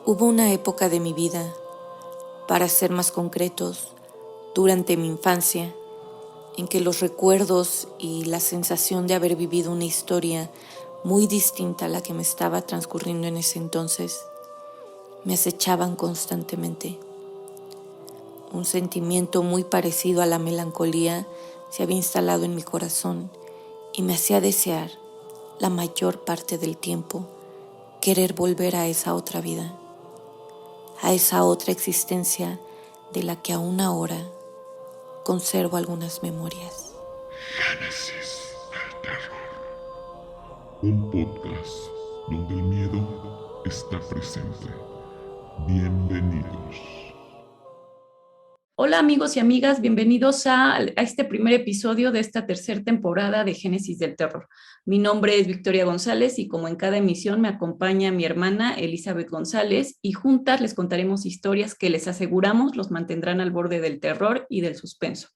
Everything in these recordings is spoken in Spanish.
Hubo una época de mi vida, para ser más concretos, durante mi infancia, en que los recuerdos y la sensación de haber vivido una historia muy distinta a la que me estaba transcurriendo en ese entonces, me acechaban constantemente. Un sentimiento muy parecido a la melancolía se había instalado en mi corazón y me hacía desear, la mayor parte del tiempo, querer volver a esa otra vida, a esa otra existencia de la que aún ahora conservo algunas memorias. Génesis del terror. Un podcast donde el miedo está presente. Bienvenidos. Hola amigos y amigas, bienvenidos a este primer episodio de esta tercera temporada de Génesis del Terror. Mi nombre es Victoria González y como en cada emisión me acompaña mi hermana Elizabeth González y juntas les contaremos historias que les aseguramos los mantendrán al borde del terror y del suspenso.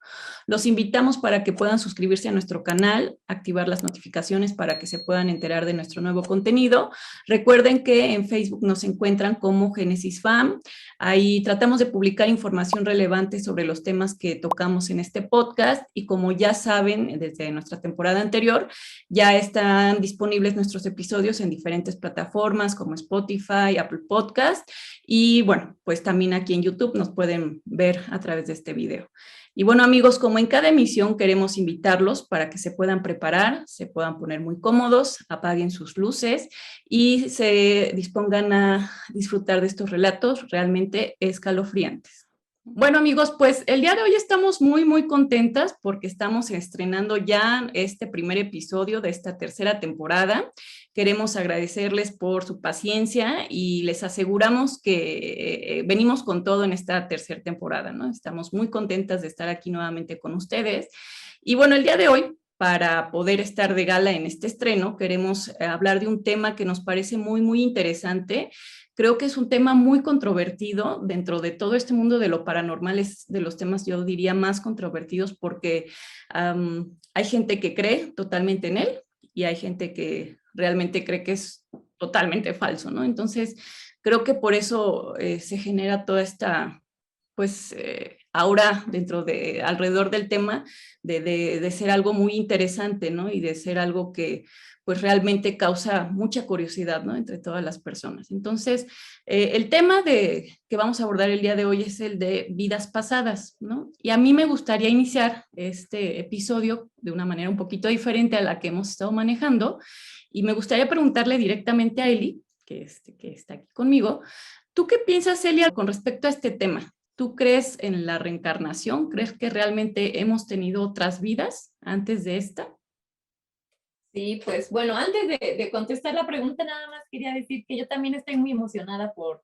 Los invitamos para que puedan suscribirse a nuestro canal, activar las notificaciones para que se puedan enterar de nuestro nuevo contenido. Recuerden que en Facebook nos encuentran como Génesis Fam. Ahí tratamos de publicar información relevante sobre los temas que tocamos en este podcast y como ya saben desde nuestra temporada anterior, ya están disponibles nuestros episodios en diferentes plataformas como Spotify, Apple Podcast y bueno, pues también aquí en YouTube nos pueden ver a través de este video. Y bueno amigos, como en cada emisión queremos invitarlos para que se puedan preparar, se puedan poner muy cómodos, apaguen sus luces y se dispongan a disfrutar de estos relatos realmente escalofriantes. Bueno amigos, pues el día de hoy estamos muy contentas porque estamos estrenando ya este primer episodio de esta tercera temporada. Queremos agradecerles por su paciencia y les aseguramos que venimos con todo en esta tercera temporada, ¿no? Estamos muy contentas de estar aquí nuevamente con ustedes. Y bueno, el día de hoy, para poder estar de gala en este estreno, queremos hablar de un tema que nos parece muy interesante. Creo que es un tema muy controvertido dentro de todo este mundo de lo paranormal, es de los temas, yo diría, más controvertidos porque hay gente que cree totalmente en él y hay gente que realmente cree que es totalmente falso, ¿no? Entonces, creo que por eso se genera toda esta, pues, aura alrededor del tema de ser algo muy interesante, ¿no? Y de ser algo que pues realmente causa mucha curiosidad, ¿no? Entre todas las personas. Entonces, el tema que vamos a abordar el día de hoy es el de vidas pasadas, ¿no? Y a mí me gustaría iniciar este episodio de una manera un poquito diferente a la que hemos estado manejando y me gustaría preguntarle directamente a Eli, que está aquí conmigo, ¿tú qué piensas, Elia, con respecto a este tema? ¿Tú crees en la reencarnación? ¿Crees que realmente hemos tenido otras vidas antes de esta? Sí, pues bueno, antes de contestar la pregunta, nada más quería decir que yo también estoy muy emocionada por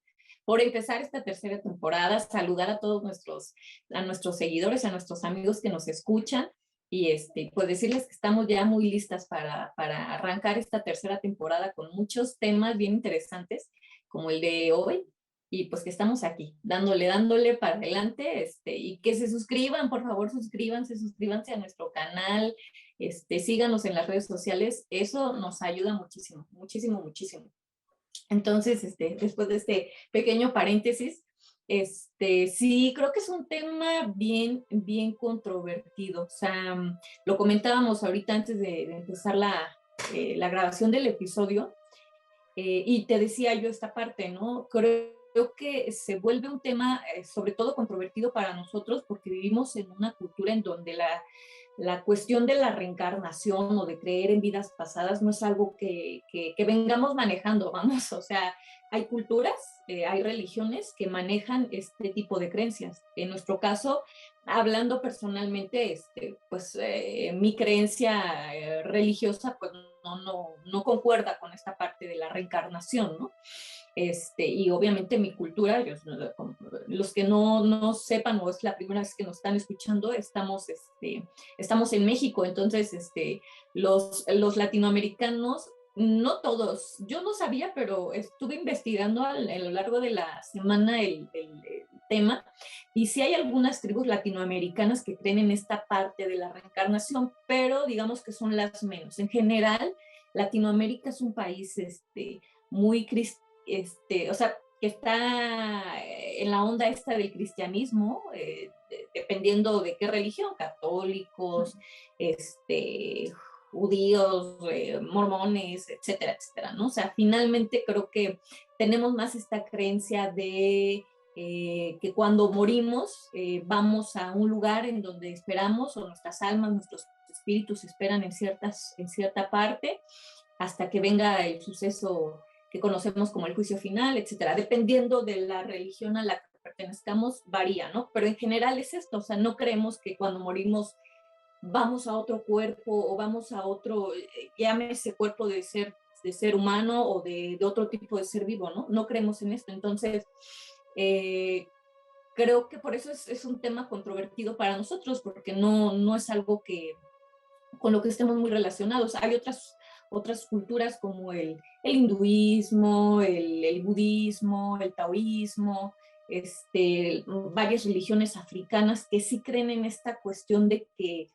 empezar esta tercera temporada, saludar a todos a nuestros seguidores, a nuestros amigos que nos escuchan y pues decirles que estamos ya muy listas para arrancar esta tercera temporada con muchos temas bien interesantes como el de hoy y pues que estamos aquí dándole para adelante y que se suscriban, por favor, suscríbanse a nuestro canal. Síganos en las redes sociales, eso nos ayuda muchísimo. Entonces, después de este pequeño paréntesis, sí, creo que es un tema bien controvertido. O sea, lo comentábamos ahorita antes de empezar la grabación del episodio, y te decía yo esta parte, ¿no? Creo que se vuelve un tema sobre todo controvertido para nosotros porque vivimos en una cultura en donde la cuestión de la reencarnación o de creer en vidas pasadas no es algo que vengamos manejando, vamos, o sea, hay culturas, hay religiones que manejan este tipo de creencias. En nuestro caso, hablando personalmente, pues mi creencia religiosa pues no concuerda con esta parte de la reencarnación, ¿no? Y obviamente mi cultura, los que no sepan o es la primera vez que nos están escuchando, estamos en México, entonces los latinoamericanos, no todos, yo no sabía, pero estuve investigando a lo largo de la semana el tema, y sí hay algunas tribus latinoamericanas que creen en esta parte de la reencarnación, pero digamos que son las menos. En general, Latinoamérica es un país muy cristiano, o sea, que está en la onda esta del cristianismo, dependiendo de qué religión, católicos, judíos, mormones, etcétera, etcétera, ¿no? O sea, finalmente creo que tenemos más esta creencia de que cuando morimos vamos a un lugar en donde esperamos, o nuestras almas, nuestros espíritus esperan en cierta parte, hasta que venga el suceso que conocemos como el juicio final, etcétera. Dependiendo de la religión a la que pertenezcamos, varía, ¿no? Pero en general es esto, o sea, no creemos que cuando morimos vamos a otro cuerpo o vamos a otro, llámese cuerpo de ser humano o de otro tipo de ser vivo, ¿no? No creemos en esto. Entonces, creo que por eso es un tema controvertido para nosotros, porque no es algo con lo que estemos muy relacionados. Hay otras culturas como el hinduismo, el budismo, el taoísmo, varias religiones africanas que sí creen en esta cuestión de que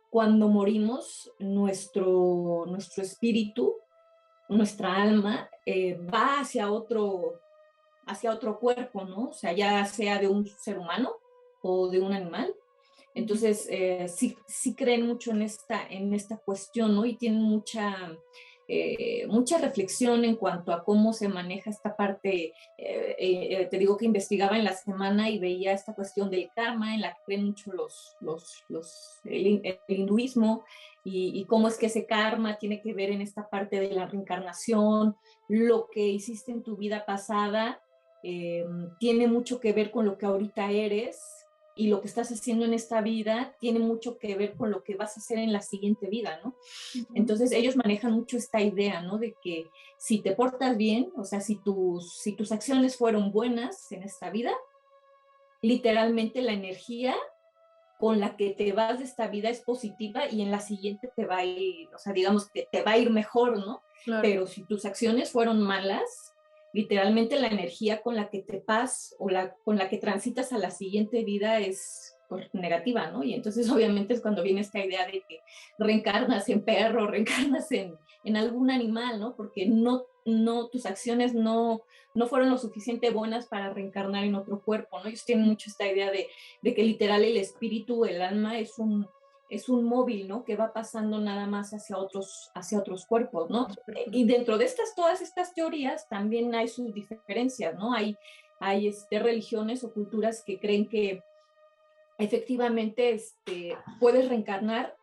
cuando morimos, nuestro espíritu, nuestra alma, va hacia otro cuerpo, ¿no? O sea, ya sea de un ser humano o de un animal. Entonces, sí creen mucho en esta cuestión, ¿no? Y tienen mucha reflexión en cuanto a cómo se maneja esta parte. Te digo que investigaba en la semana y veía esta cuestión del karma, en la que creen mucho el hinduismo, y cómo es que ese karma tiene que ver en esta parte de la reencarnación, lo que hiciste en tu vida pasada. Tiene mucho que ver con lo que ahorita eres, y lo que estás haciendo en esta vida tiene mucho que ver con lo que vas a hacer en la siguiente vida, ¿no? Entonces ellos manejan mucho esta idea, ¿no? De que si te portas bien, o sea, si tus acciones fueron buenas en esta vida, literalmente la energía con la que te vas de esta vida es positiva, y en la siguiente te va a ir, o sea, digamos que te va a ir mejor, ¿no? Claro. Pero si tus acciones fueron malas, literalmente la energía con la que te pasas o con la que transitas a la siguiente vida es pues, negativa, ¿no? Y entonces obviamente es cuando viene esta idea de que reencarnas en perro, reencarnas en algún animal, ¿no? Porque tus acciones no fueron lo suficiente buenas para reencarnar en otro cuerpo, ¿no? Ellos tienen mucho esta idea de que literal el espíritu, el alma es un móvil, ¿no? Que va pasando nada más hacia otros cuerpos, ¿no? Y dentro de todas estas teorías también hay sus diferencias, ¿no? Hay religiones o culturas que creen que efectivamente puedes reencarnar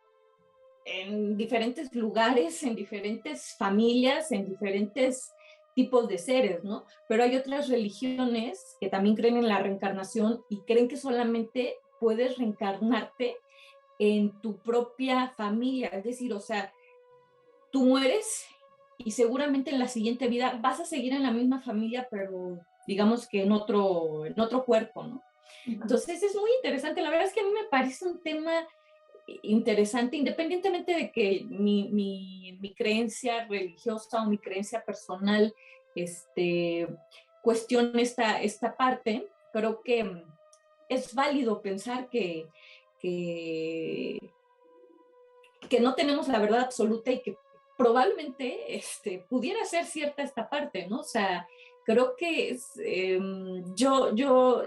en diferentes lugares, en diferentes familias, en diferentes tipos de seres, ¿no? Pero hay otras religiones que también creen en la reencarnación y creen que solamente puedes reencarnarte en tu propia familia, es decir, o sea, tú mueres y seguramente en la siguiente vida vas a seguir en la misma familia, pero digamos que en otro cuerpo, ¿no? Entonces es muy interesante, la verdad es que a mí me parece un tema interesante, independientemente de que mi creencia religiosa o mi creencia personal cuestione esta parte. Creo que es válido pensar que no tenemos la verdad absoluta y que probablemente pudiera ser cierta esta parte, ¿no? O sea, creo que yo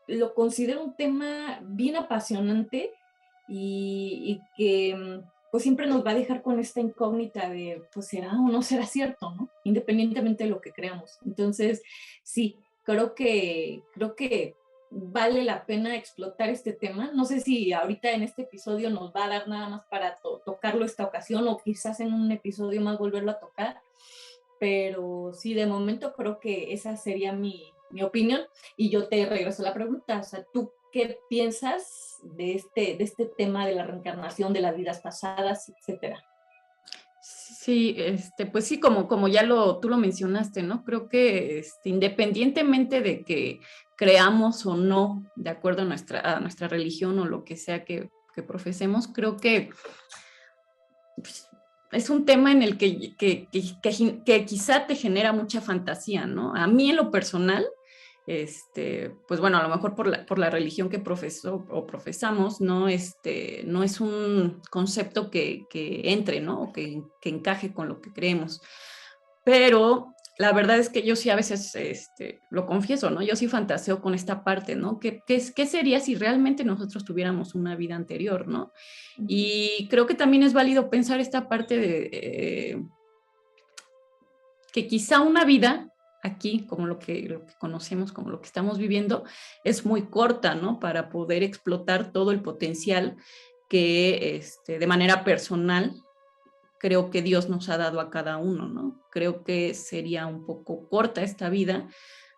lo considero un tema bien apasionante y que pues siempre nos va a dejar con esta incógnita de, pues será o no será cierto, ¿no? Independientemente de lo que creamos. Entonces, sí, creo que vale la pena explotar este tema. No sé si ahorita en este episodio nos va a dar nada más para tocarlo esta ocasión, o quizás en un episodio más volverlo a tocar, pero sí, de momento creo que esa sería mi opinión. Y yo te regreso la pregunta, o sea, ¿tú qué piensas de este tema de la reencarnación, de las vidas pasadas, etcétera? Sí, pues sí, como ya tú lo mencionaste, ¿no? Creo que independientemente de que creamos o no, de acuerdo a nuestra religión o lo que sea que profesemos, creo que es un tema en el que quizá te genera mucha fantasía, ¿no? A mí en lo personal, pues bueno, a lo mejor por la religión que profeso o profesamos, no es un concepto que entre, ¿no? O que encaje con lo que creemos. Pero la verdad es que yo sí a veces, lo confieso, ¿no? Yo sí fantaseo con esta parte, ¿no? ¿Qué sería si realmente nosotros tuviéramos una vida anterior, ¿no? Y creo que también es válido pensar esta parte de que quizá una vida aquí, como lo que conocemos, como lo que estamos viviendo, es muy corta, ¿no? Para poder explotar todo el potencial que de manera personal creo que Dios nos ha dado a cada uno, ¿no? Creo que sería un poco corta esta vida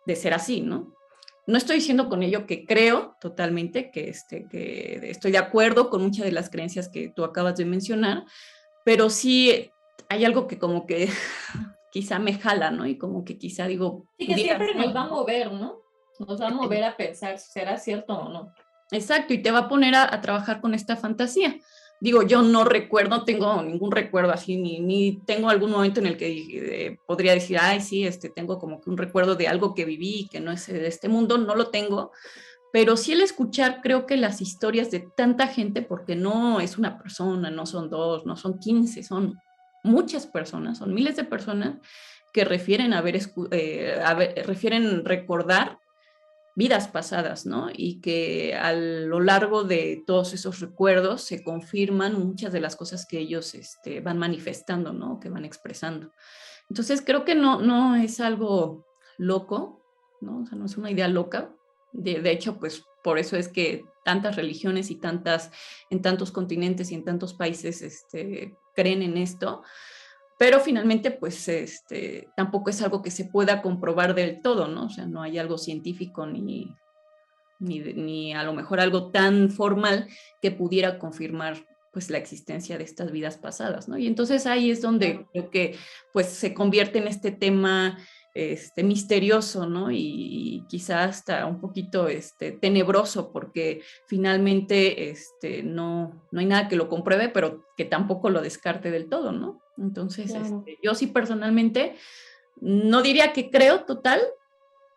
de ser así, ¿no? No estoy diciendo con ello que creo totalmente que estoy de acuerdo con muchas de las creencias que tú acabas de mencionar, pero sí hay algo que como que quizá me jala, ¿no? Y como que quizá digo, Sí, que pudiera siempre nos ser, va a ¿no? mover, ¿no? Nos va a mover a pensar si será cierto o no. Exacto, y te va a poner a trabajar con esta fantasía. Digo, yo no recuerdo, no tengo ningún recuerdo así, ni tengo algún momento en el que podría decir, ay, sí, tengo como que un recuerdo de algo que viví y que no es de este mundo, no lo tengo, pero sí el escuchar, creo que las historias de tanta gente, porque no es una persona, no son dos, no son 15, son muchas personas, son miles de personas que refieren recordar vidas pasadas, ¿no? Y que a lo largo de todos esos recuerdos se confirman muchas de las cosas que ellos van manifestando, ¿no? Que van expresando. Entonces creo que no es algo loco, ¿no? O sea, no es una idea loca. De hecho, pues por eso es que tantas religiones y en tantos continentes y en tantos países creen en esto, pero finalmente pues tampoco es algo que se pueda comprobar del todo, ¿no? O sea, no hay algo científico ni a lo mejor algo tan formal que pudiera confirmar pues la existencia de estas vidas pasadas, ¿no? Y entonces ahí es donde creo que pues se convierte en este tema misterioso, ¿no? Y quizá hasta un poquito tenebroso, porque finalmente no hay nada que lo compruebe, pero que tampoco lo descarte del todo, ¿no? Entonces, Claro. yo sí personalmente no diría que creo total,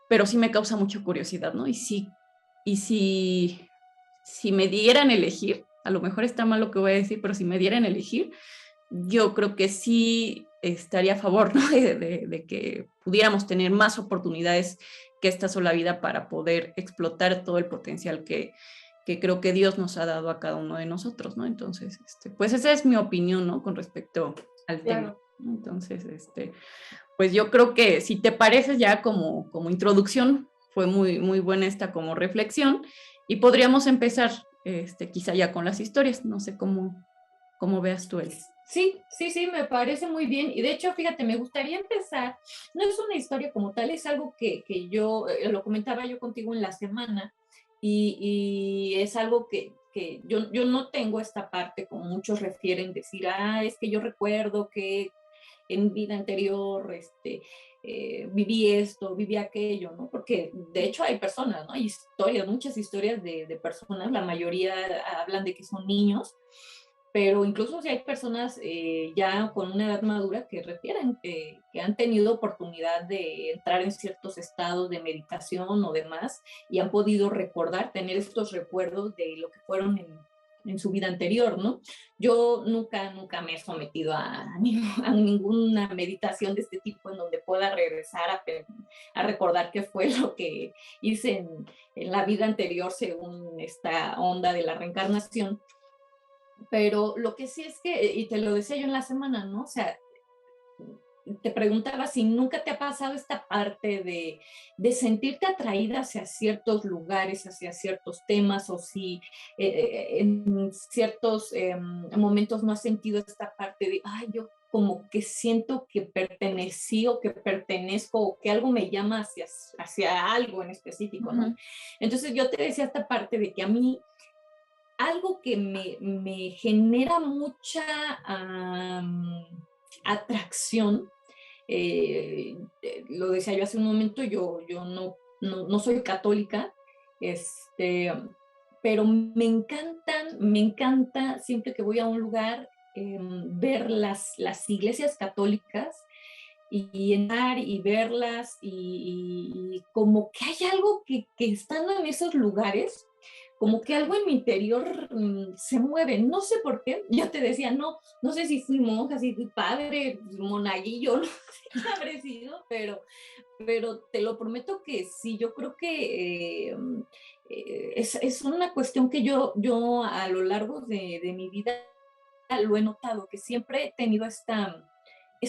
pero sí me causa mucha curiosidad, ¿no? Y si me dieran elegir, a lo mejor está mal lo que voy a decir, pero si me dieran elegir, yo creo que sí estaría a favor, ¿no? De que pudiéramos tener más oportunidades que esta sola vida para poder explotar todo el potencial que creo que Dios nos ha dado a cada uno de nosotros, ¿no? Entonces, pues esa es mi opinión, ¿no? Con respecto al tema, Claro. ¿no? Entonces, pues yo creo que si te parece ya como introducción, fue muy, muy buena esta como reflexión y podríamos empezar quizá ya con las historias, no sé cómo veas tú él. Sí, sí, sí, me parece muy bien. Y de hecho, fíjate, me gustaría empezar, no es una historia como tal, es algo que yo, lo comentaba yo contigo en la semana, y es algo que yo no tengo esta parte, como muchos refieren, decir, es que yo recuerdo que en vida anterior, viví esto, viví aquello, ¿no? Porque de hecho hay personas, ¿no? Hay historias, muchas historias de personas, la mayoría hablan de que son niños, pero incluso si hay personas ya con una edad madura que refieren que han tenido oportunidad de entrar en ciertos estados de meditación o demás y han podido recordar, tener estos recuerdos de lo que fueron en su vida anterior, ¿no? Yo nunca me he sometido a ninguna meditación de este tipo en donde pueda regresar a recordar qué fue lo que hice en la vida anterior según esta onda de la reencarnación. Pero lo que sí es que, y te lo decía yo en la semana, ¿no? O sea, te preguntaba si nunca te ha pasado esta parte de sentirte atraída hacia ciertos lugares, hacia ciertos temas, o si en ciertos momentos no has sentido esta parte de, yo como que siento que pertenecí o que pertenezco o que algo me llama hacia algo en específico, ¿no? Uh-huh. Entonces yo te decía esta parte de que a mí algo que me genera mucha atracción, lo decía yo hace un momento, yo no soy católica, pero me encanta siempre que voy a un lugar ver las iglesias católicas y entrar y verlas y como que hay algo que estando en esos lugares como que algo en mi interior se mueve, no sé por qué. Yo te decía, no sé si fui monja, si fui padre, monaguillo, no sé qué habré sido, pero te lo prometo que sí, yo creo que es una cuestión que yo a lo largo de mi vida lo he notado, que siempre he tenido esta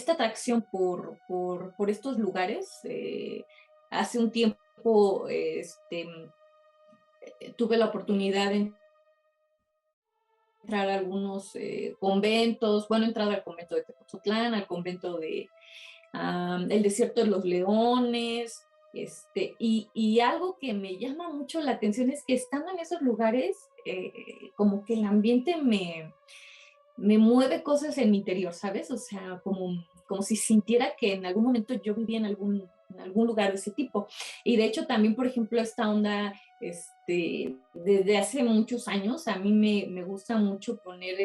atracción por estos lugares. Hace un tiempo tuve la oportunidad de entrar a algunos conventos, bueno, he entrado al convento de Tepozotlán, al convento de el Desierto de los Leones, y algo que me llama mucho la atención es que estando en esos lugares, como que el ambiente me mueve cosas en mi interior, ¿sabes? O sea, como si sintiera que en algún momento yo vivía en algún lugar de ese tipo. Y de hecho también, por ejemplo, esta onda, desde hace muchos años, a mí me gusta mucho poner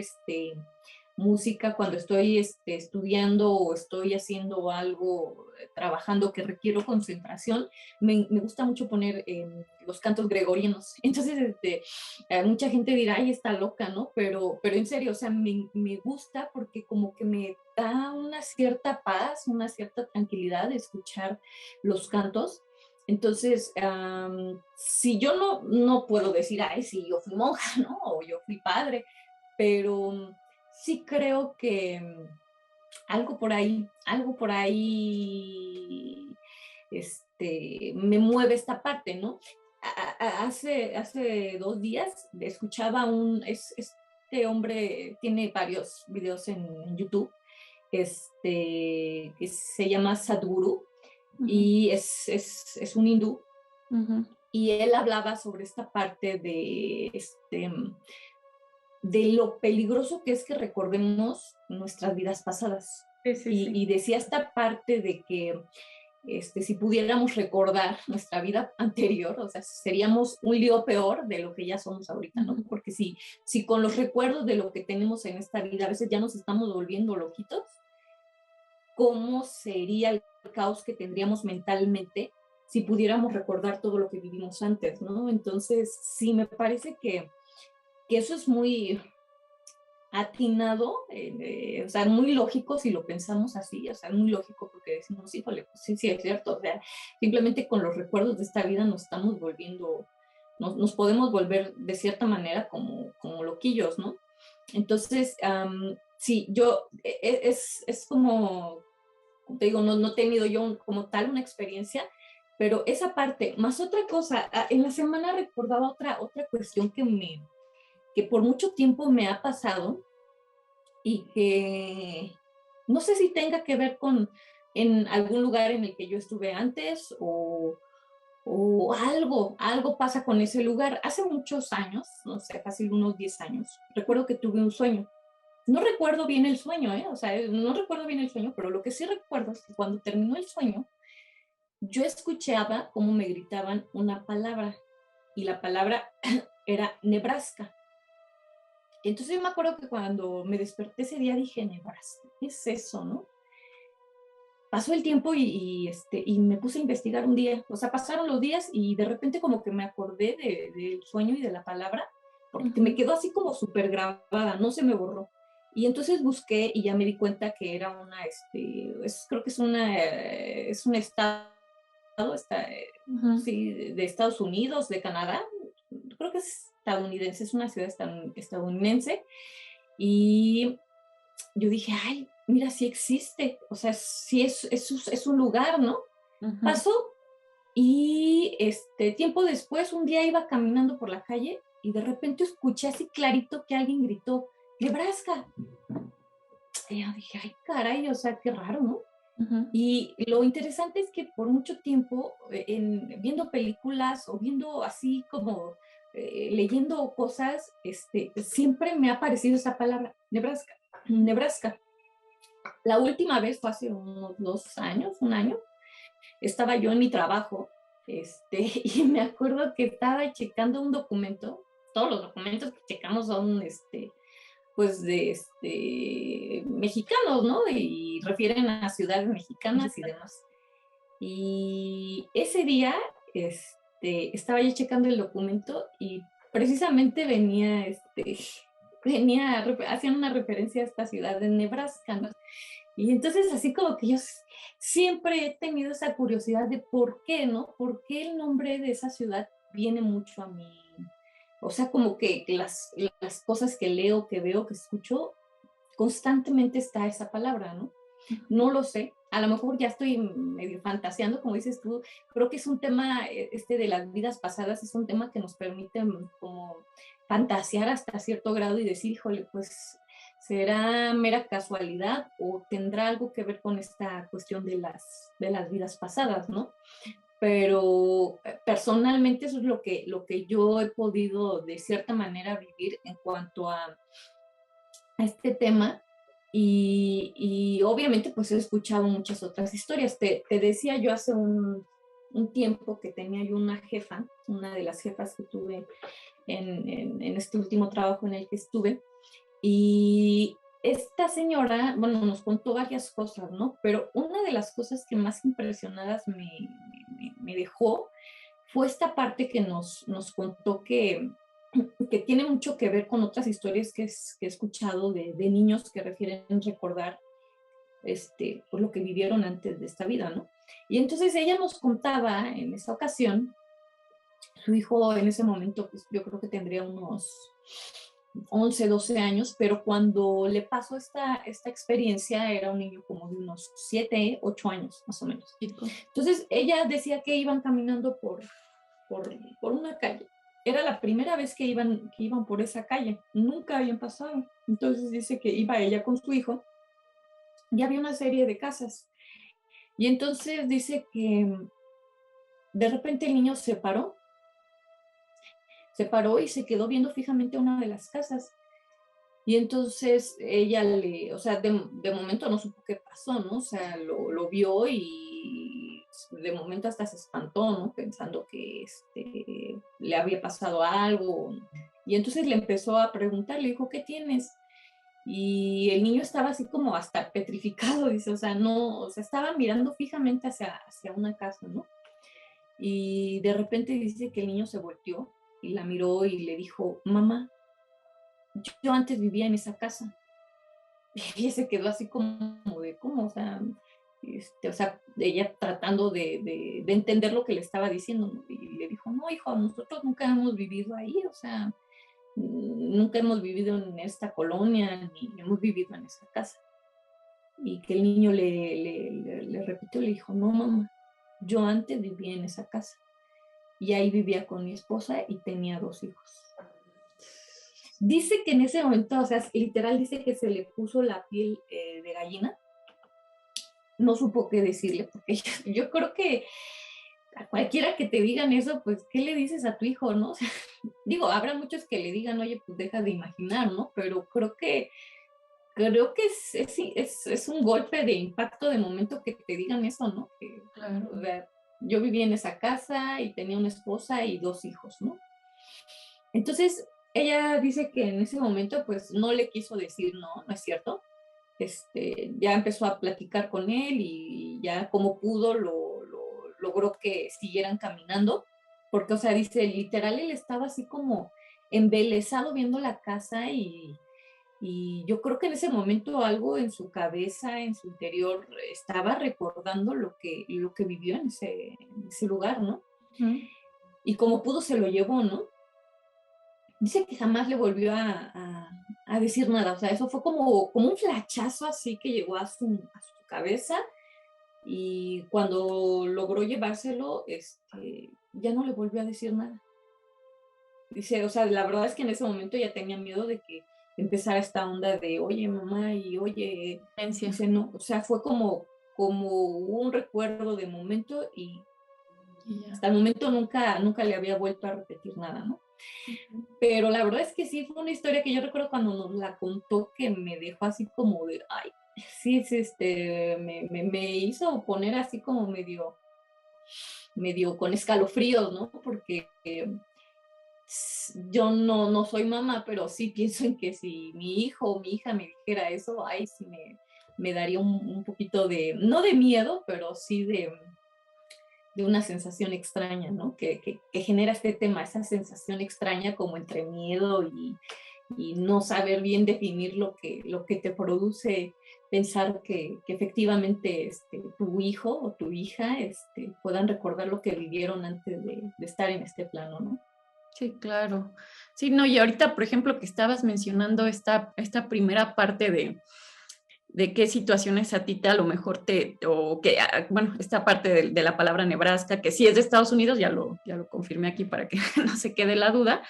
música cuando estoy estudiando o estoy haciendo algo, trabajando que requiero concentración. Me gusta mucho poner los cantos gregorianos. Entonces, mucha gente dirá, ay, está loca, ¿no? Pero en serio, o sea, me gusta porque como que me da una cierta paz, una cierta tranquilidad de escuchar los cantos. Entonces, si yo no puedo decir, ay, sí, yo fui monja, ¿no? O yo fui padre, pero sí creo que algo por ahí, me mueve esta parte, ¿no? Hace 2 días escuchaba este hombre, tiene varios videos en YouTube, que se llama Sadhguru, y es un hindú, y él hablaba sobre esta parte de lo peligroso que es que recordemos nuestras vidas pasadas. Sí. Y decía esta parte de que si pudiéramos recordar nuestra vida anterior, o sea, seríamos un lío peor de lo que ya somos ahorita, ¿no? Porque si con los recuerdos de lo que tenemos en esta vida a veces ya nos estamos volviendo loquitos, ¿cómo sería el caos que tendríamos mentalmente si pudiéramos recordar todo lo que vivimos antes, ¿no? Entonces, sí, me parece que eso es muy atinado, o sea, muy lógico si lo pensamos así, o sea, muy lógico porque decimos, híjole, pues sí, sí, es cierto, o sea, simplemente con los recuerdos de esta vida nos estamos volviendo, nos podemos volver de cierta manera como loquillos, ¿no? Entonces, sí, es como, te digo, no he tenido yo como tal una experiencia, pero esa parte, más otra cosa, en la semana recordaba otra cuestión que por mucho tiempo me ha pasado y que no sé si tenga que ver en algún lugar en el que yo estuve antes o algo pasa con ese lugar. Hace muchos años, no sé, casi unos 10 años, recuerdo que tuve un sueño. No recuerdo bien el sueño, o sea, no recuerdo bien el sueño, pero lo que sí recuerdo es que cuando terminó el sueño, yo escuchaba cómo me gritaban una palabra y la palabra era Nebraska. Entonces yo me acuerdo que cuando me desperté ese día dije, Nebraska, ¿qué es eso, no? Pasó el tiempo y me puse a investigar un día, o sea, pasaron los días y de repente como que me acordé del sueño y de la palabra, porque me quedó así como súper grabada, no se me borró. Y entonces busqué y ya me di cuenta que era creo que es un estado, sí, de Estados Unidos, de Canadá, creo que es estadounidense, es una ciudad estadounidense, y yo dije, ay, mira, sí existe, o sea, sí es un lugar, ¿no? Pasó, y tiempo después, un día iba caminando por la calle, y de repente escuché así clarito que alguien gritó, Nebraska. Y yo dije, ay, caray, o sea, qué raro, ¿no? Y lo interesante es que por mucho tiempo, viendo películas o viendo así como leyendo cosas, siempre me ha aparecido esa palabra, Nebraska, Nebraska. La última vez fue hace unos 2 años, un año, estaba yo en mi trabajo, y me acuerdo que estaba checando un documento, todos los documentos que checamos son, pues de mexicanos, ¿no? Y refieren a ciudades mexicanas y demás. Y ese día estaba yo checando el documento y precisamente hacían una referencia a esta ciudad de Nebraska, ¿no? Y entonces así como que yo siempre he tenido esa curiosidad de por qué, ¿no? ¿Por qué el nombre de esa ciudad viene mucho a mí? O sea, como que las cosas que leo, que veo, que escucho, constantemente está esa palabra, ¿no? No lo sé, a lo mejor ya estoy medio fantaseando, como dices tú, creo que es un tema, de las vidas pasadas, es un tema que nos permite como fantasear hasta cierto grado y decir, híjole, pues será mera casualidad o tendrá algo que ver con esta cuestión de las vidas pasadas, ¿no? Pero personalmente eso es lo que yo he podido de cierta manera vivir en cuanto a este tema y obviamente pues he escuchado muchas otras historias. Te decía yo hace un tiempo que tenía yo una jefa, una de las jefas que tuve en este último trabajo en el que estuve, y esta señora, bueno, nos contó varias cosas, ¿no? Pero una de las cosas que más impresionadas me dejó fue esta parte que nos contó que tiene mucho que ver con otras historias que he escuchado de niños que refieren recordar por lo que vivieron antes de esta vida, ¿no? Y entonces ella nos contaba en esa ocasión, su hijo en ese momento, pues yo creo que tendría unos 11, 12 años, pero cuando le pasó esta experiencia era un niño como de unos 7, 8 años más o menos. Entonces ella decía que iban caminando por una calle. Era la primera vez que iban por esa calle, nunca habían pasado. Entonces dice que iba ella con su hijo y había una serie de casas. Y entonces dice que de repente el niño se paró y se quedó viendo fijamente una de las casas. Y entonces ella o sea, de momento no supo qué pasó, ¿no? O sea, lo vio y de momento hasta se espantó, ¿no? Pensando que le había pasado algo. Y entonces le empezó a preguntar, le dijo, ¿qué tienes? Y el niño estaba así como hasta petrificado, dice, o sea, no, o sea, estaba mirando fijamente hacia una casa, ¿no? Y de repente dice que el niño se volteó y la miró y le dijo, mamá, yo antes vivía en esa casa. Y ella se quedó así como de, ¿cómo? O sea, ella tratando de entender lo que le estaba diciendo, ¿no? Y le dijo, no, hijo, nosotros nunca hemos vivido ahí, o sea, nunca hemos vivido en esta colonia, ni hemos vivido en esa casa. Y que el niño le repitió, le dijo, no, mamá, yo antes vivía en esa casa. Y ahí vivía con mi esposa y tenía 2 hijos. Dice que en ese momento, o sea, literal dice que se le puso la piel de gallina. No supo qué decirle, porque yo creo que a cualquiera que te digan eso, pues, ¿qué le dices a tu hijo, no? O sea, digo, habrá muchos que le digan, oye, pues deja de imaginar, ¿no? Pero creo que es un golpe de impacto de momento que te digan eso, ¿no? Que, claro, o sea, yo vivía en esa casa y tenía una esposa y 2 hijos, ¿no? Entonces, ella dice que en ese momento, pues, no le quiso decir, no, no es cierto. Ya empezó a platicar con él y ya como pudo logró que siguieran caminando, porque, o sea, dice, literal, él estaba así como embelesado viendo la casa y yo creo que en ese momento algo en su cabeza, en su interior, estaba recordando lo que vivió en ese lugar, ¿no? Y como pudo se lo llevó, ¿no? Dice que jamás le volvió a decir nada, o sea, eso fue como un flachazo así que llegó a su cabeza y cuando logró llevárselo, ya no le volvió a decir nada. Dice, o sea, la verdad es que en ese momento ya tenía miedo de que empezara esta onda de, oye, mamá, y oye, dice, no, o sea, fue como un recuerdo de momento y hasta el momento nunca le había vuelto a repetir nada, ¿no? Pero la verdad es que sí fue una historia que yo recuerdo cuando nos la contó que me dejó así como de, ay, sí, me hizo poner así como medio con escalofríos, ¿no? Porque yo no soy mamá, pero sí pienso en que si mi hijo o mi hija me dijera eso, ay, sí me daría un poquito de, no de miedo, pero sí de una sensación extraña, ¿no? Que genera este tema, esa sensación extraña como entre miedo y no saber bien definir lo que te produce pensar que efectivamente tu hijo o tu hija puedan recordar lo que vivieron antes de estar en este plano, ¿no? Sí, claro. Sí, no, y ahorita, por ejemplo, que estabas mencionando esta primera parte de qué situaciones a ti a lo mejor o que, bueno, esta parte de la palabra Nebraska, que sí es de Estados Unidos, ya lo confirmé aquí para que no se quede la duda.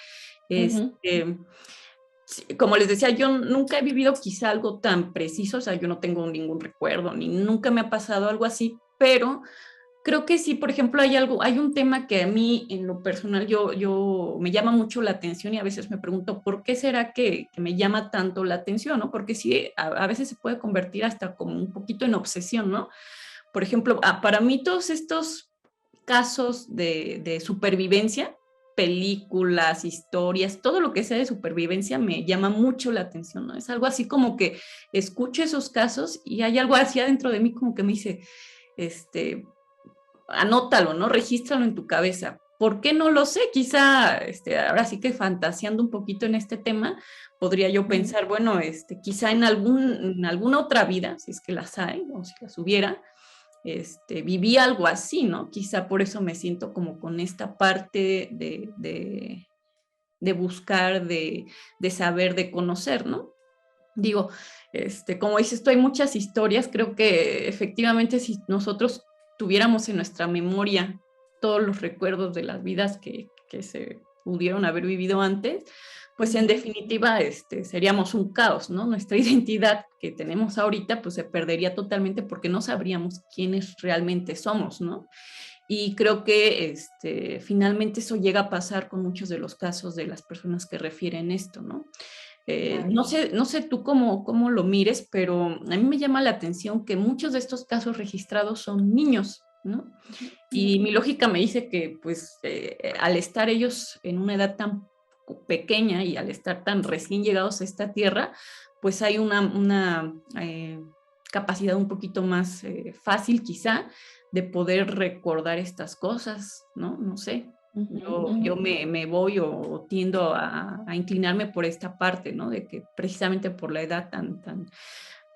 Como les decía, yo nunca he vivido quizá algo tan preciso, o sea, yo no tengo ningún recuerdo, ni nunca me ha pasado algo así, pero creo que sí, por ejemplo, hay un tema que a mí en lo personal yo me llama mucho la atención y a veces me pregunto, ¿por qué será que me llama tanto la atención, ¿no? Porque sí, a veces se puede convertir hasta como un poquito en obsesión, ¿no? Por ejemplo, para mí todos estos casos de supervivencia, películas, historias, todo lo que sea de supervivencia me llama mucho la atención, ¿no? Es algo así como que escucho esos casos y hay algo así adentro de mí como que me dice, anótalo, ¿no? Regístralo en tu cabeza. ¿Por qué no lo sé? Quizá, ahora sí que fantaseando un poquito en este tema, podría yo pensar, bueno, quizá en alguna otra vida, si es que las hay, o si las hubiera, viví algo así, ¿no? Quizá por eso me siento como con esta parte de buscar, de saber, de conocer, ¿no? Digo, como dices tú, hay muchas historias, creo que efectivamente si nosotros tuviéramos en nuestra memoria todos los recuerdos de las vidas que se pudieron haber vivido antes, pues en definitiva seríamos un caos, ¿no? Nuestra identidad que tenemos ahorita pues se perdería totalmente porque no sabríamos quiénes realmente somos, ¿no? Y creo que finalmente eso llega a pasar con muchos de los casos de las personas que refieren esto, ¿no? No sé tú cómo lo mires, pero a mí me llama la atención que muchos de estos casos registrados son niños, ¿no? Y mi lógica me dice que, pues, al estar ellos en una edad tan pequeña y al estar tan recién llegados a esta tierra, pues hay una capacidad un poquito más fácil quizá de poder recordar estas cosas, ¿no? No sé. Yo me voy o tiendo a inclinarme por esta parte, ¿no? De que precisamente por la edad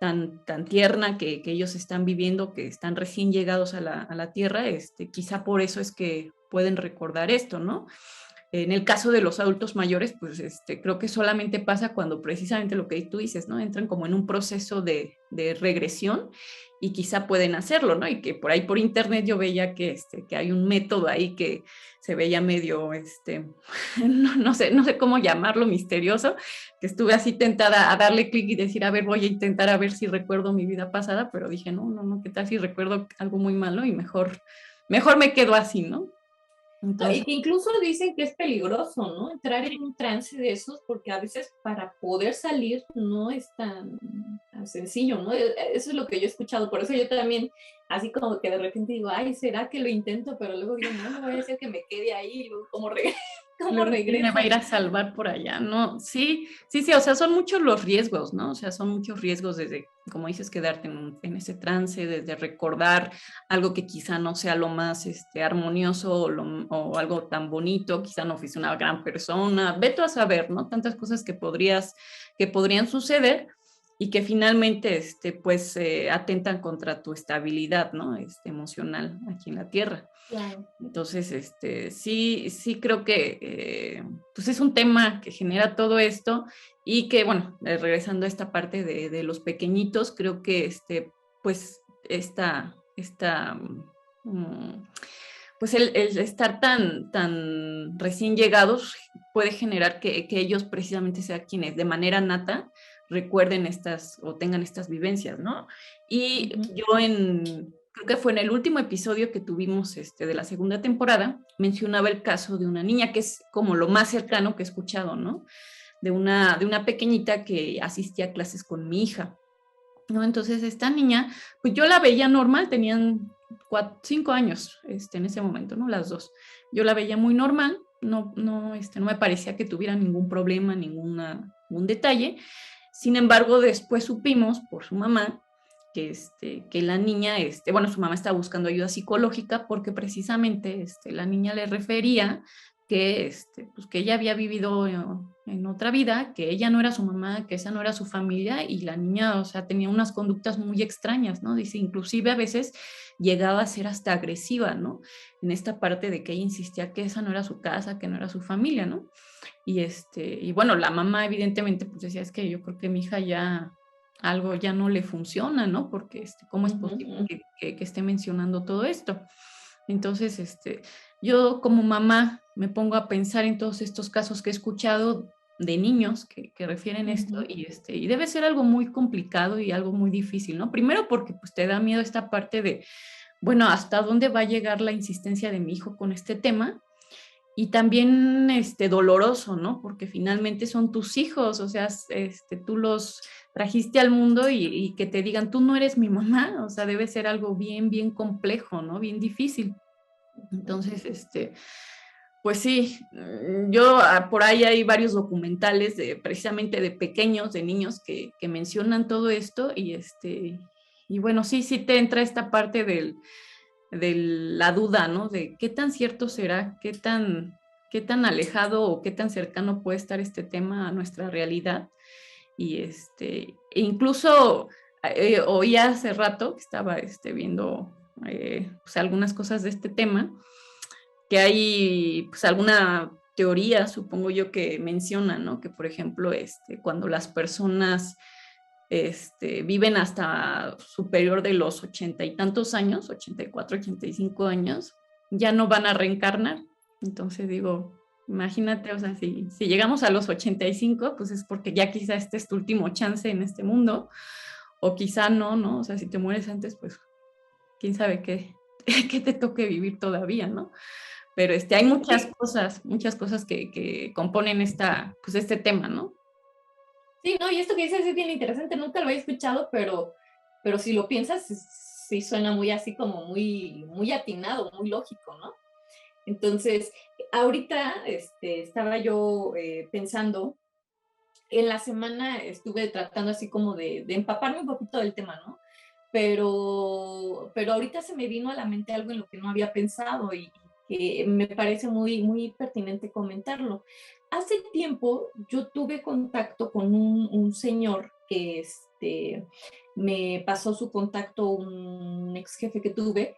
tan tierna que ellos están viviendo, que están recién llegados a la tierra, quizá por eso es que pueden recordar esto, ¿no? En el caso de los adultos mayores, pues creo que solamente pasa cuando precisamente lo que tú dices, ¿no? Entran como en un proceso de regresión y quizá pueden hacerlo, ¿no? Y que por ahí por internet yo veía que hay un método ahí que se veía medio, no sé cómo llamarlo, misterioso, que estuve así tentada a darle clic y decir, a ver, voy a intentar a ver si recuerdo mi vida pasada, pero dije, no, ¿qué tal si recuerdo algo muy malo y mejor me quedo así, ¿no? Entonces, y que incluso dicen que es peligroso, ¿no? Entrar en un trance de esos, porque a veces para poder salir no es tan sencillo, ¿no? Eso es lo que yo he escuchado, por eso yo también, así como que de repente digo, ay, ¿será que lo intento? Pero luego digo, no voy a decir que me quede ahí, y luego ¿cómo regreso? Me va a ir a salvar por allá, ¿no? Sí, o sea, son muchos los riesgos, ¿no? O sea, son muchos riesgos desde, como dices, quedarte en ese trance, desde recordar algo que quizá no sea lo más armonioso o algo tan bonito, quizá no fuiste una gran persona, vete a saber, ¿no? Tantas cosas que podrían suceder y que finalmente, pues, atentan contra tu estabilidad, ¿no? Emocional aquí en la Tierra. Claro. Entonces, sí creo que pues es un tema que genera todo esto y que, bueno, regresando a esta parte de los pequeñitos, creo que, pues, pues el estar tan recién llegados puede generar que ellos precisamente sean quienes de manera nata recuerden o tengan estas vivencias, ¿no? Y yo creo que fue en el último episodio que tuvimos de la segunda temporada, mencionaba el caso de una niña que es como lo más cercano que he escuchado, ¿no? De una pequeñita que asistía a clases con mi hija, ¿no? Entonces esta niña, pues yo la veía normal, tenían 5 años en ese momento, ¿no? Las dos. Yo la veía muy normal, no me parecía que tuviera ningún problema, ningún detalle. Sin embargo, después supimos por su mamá que la niña, bueno, su mamá estaba buscando ayuda psicológica porque precisamente la niña le refería que, pues que ella había vivido en otra vida, que ella no era su mamá, que esa no era su familia, y la niña, o sea, tenía unas conductas muy extrañas, ¿no? Dice, inclusive a veces llegaba a ser hasta agresiva, ¿no? En esta parte de que ella insistía que esa no era su casa, que no era su familia, ¿no? Y bueno, la mamá evidentemente pues decía, es que yo creo que mi hija ya algo ya no le funciona, ¿no? Porque ¿cómo es posible que esté mencionando todo esto? Entonces, yo como mamá me pongo a pensar en todos estos casos que he escuchado de niños que refieren esto y debe ser algo muy complicado y algo muy difícil, ¿no? Primero porque pues te da miedo esta parte de, bueno, ¿hasta dónde va a llegar la insistencia de mi hijo con este tema? Y también doloroso, ¿no? Porque finalmente son tus hijos, o sea, tú los trajiste al mundo y que te digan, tú no eres mi mamá, o sea, debe ser algo bien, bien complejo, ¿no? Bien difícil. Entonces, pues sí, yo por ahí hay varios documentales precisamente de pequeños, de niños que mencionan todo esto y bueno, sí, sí te entra esta parte de la duda, ¿no? De qué tan cierto será, qué tan alejado o qué tan cercano puede estar este tema a nuestra realidad. E incluso oía hace rato que estaba viendo pues, algunas cosas de este tema, que hay pues alguna teoría, supongo yo, que menciona, ¿no? Que por ejemplo, cuando las personas viven hasta superior de los 80 y tantos años, 84, 85 años, ya no van a reencarnar. Entonces digo, imagínate, o sea, si llegamos a los 85, pues es porque ya quizá este es tu último chance en este mundo, o quizá no, ¿no? O sea, si te mueres antes, pues quién sabe qué, qué te toque vivir todavía, ¿no? Pero hay muchas cosas que componen pues este tema, ¿no? Sí, no, y esto que dices es bien interesante, nunca lo había escuchado, pero si lo piensas, sí suena muy así como muy, muy atinado, muy lógico, ¿no? Entonces, ahorita estaba yo pensando, en la semana estuve tratando así como de empaparme un poquito del tema, ¿no? Pero ahorita se me vino a la mente algo en lo que no había pensado y que me parece muy, muy pertinente comentarlo. Hace tiempo yo tuve contacto con un señor que me pasó su contacto, un ex jefe que tuve,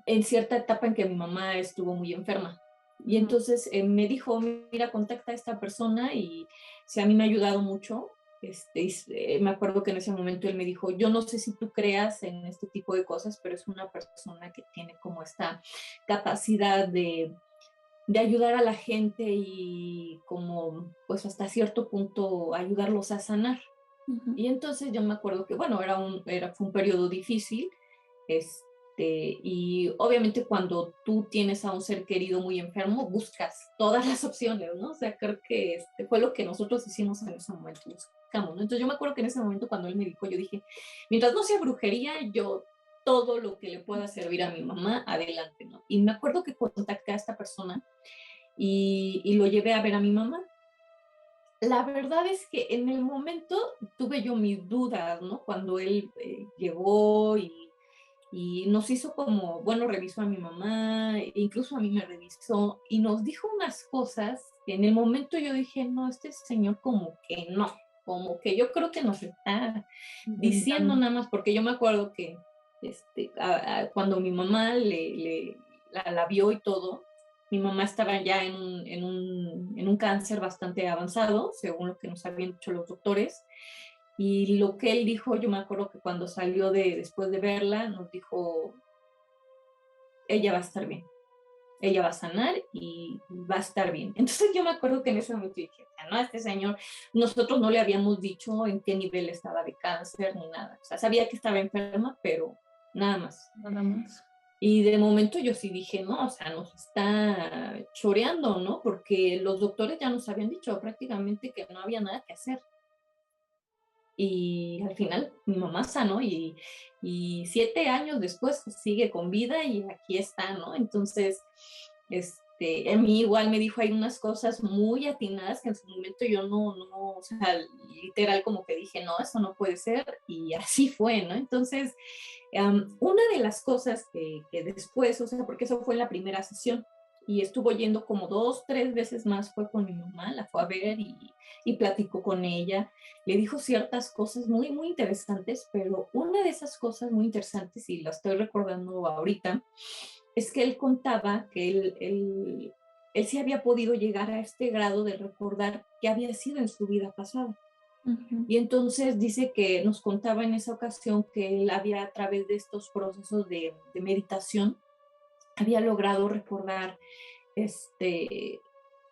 en cierta etapa en que mi mamá estuvo muy enferma. Y entonces me dijo, mira, contacta a esta persona y si a mí me ha ayudado mucho. Me acuerdo que en ese momento él me dijo, yo no sé si tú creas en este tipo de cosas, pero es una persona que tiene como esta capacidad de ayudar a la gente y como pues hasta cierto punto ayudarlos a sanar. Y entonces yo me acuerdo que bueno, fue un periodo difícil, y obviamente cuando tú tienes a un ser querido muy enfermo, buscas todas las opciones, ¿no? O sea, creo que fue lo que nosotros hicimos en ese momento, buscamos, ¿no? Entonces yo me acuerdo que en ese momento cuando él me dijo, yo dije, mientras no sea brujería, yo todo lo que le pueda servir a mi mamá, adelante, ¿no? Y me acuerdo que contacté a esta persona y lo llevé a ver a mi mamá. La verdad es que en el momento tuve yo mis dudas, ¿no? Cuando él llegó y nos hizo como, bueno, revisó a mi mamá, incluso a mí me revisó y nos dijo unas cosas que en el momento yo dije, no, este señor como que no, como que yo creo que nos está diciendo nada más, porque yo me acuerdo que cuando mi mamá la vio y todo, mi mamá estaba ya en un cáncer bastante avanzado, según lo que nos habían dicho los doctores. Y lo que él dijo, yo me acuerdo que cuando salió después de verla, nos dijo, ella va a estar bien, ella va a sanar y va a estar bien. Entonces yo me acuerdo que en ese momento dije, no, este señor, nosotros no le habíamos dicho en qué nivel estaba de cáncer ni nada. O sea, sabía que estaba enferma, pero nada más. Nada más. Y de momento yo sí dije, no, o sea, nos está choreando, ¿no? Porque los doctores ya nos habían dicho prácticamente que no había nada que hacer. Y al final mi mamá sanó y 7 años después sigue con vida y aquí está, ¿no? Entonces, A mí igual me dijo, hay unas cosas muy atinadas que en su momento yo o sea, literal como que dije, no, eso no puede ser, y así fue, ¿no? Entonces, una de las cosas que después, o sea, porque eso fue en la primera sesión, y estuvo yendo como 2, 3 veces más, fue con mi mamá, la fue a ver y platicó con ella, le dijo ciertas cosas muy, muy interesantes, pero una de esas cosas muy interesantes, y la estoy recordando ahorita, es que él contaba que él sí había podido llegar a este grado de recordar qué había sido en su vida pasada. Y entonces dice que nos contaba en esa ocasión que él había, a través de estos procesos de meditación, había logrado recordar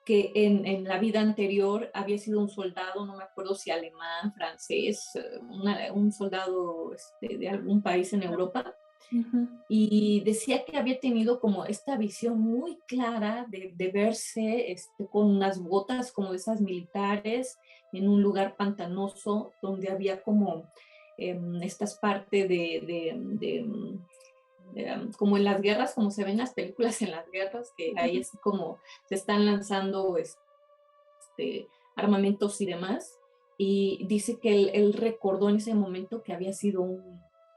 que en la vida anterior había sido un soldado, no me acuerdo si alemán, francés, un soldado de algún país en Europa, y decía que había tenido como esta visión muy clara de verse con unas botas como esas militares en un lugar pantanoso donde había como estas partes como en las guerras, como se ven las películas en las guerras, que ahí es como se están lanzando armamentos y demás, y dice que él recordó en ese momento que había sido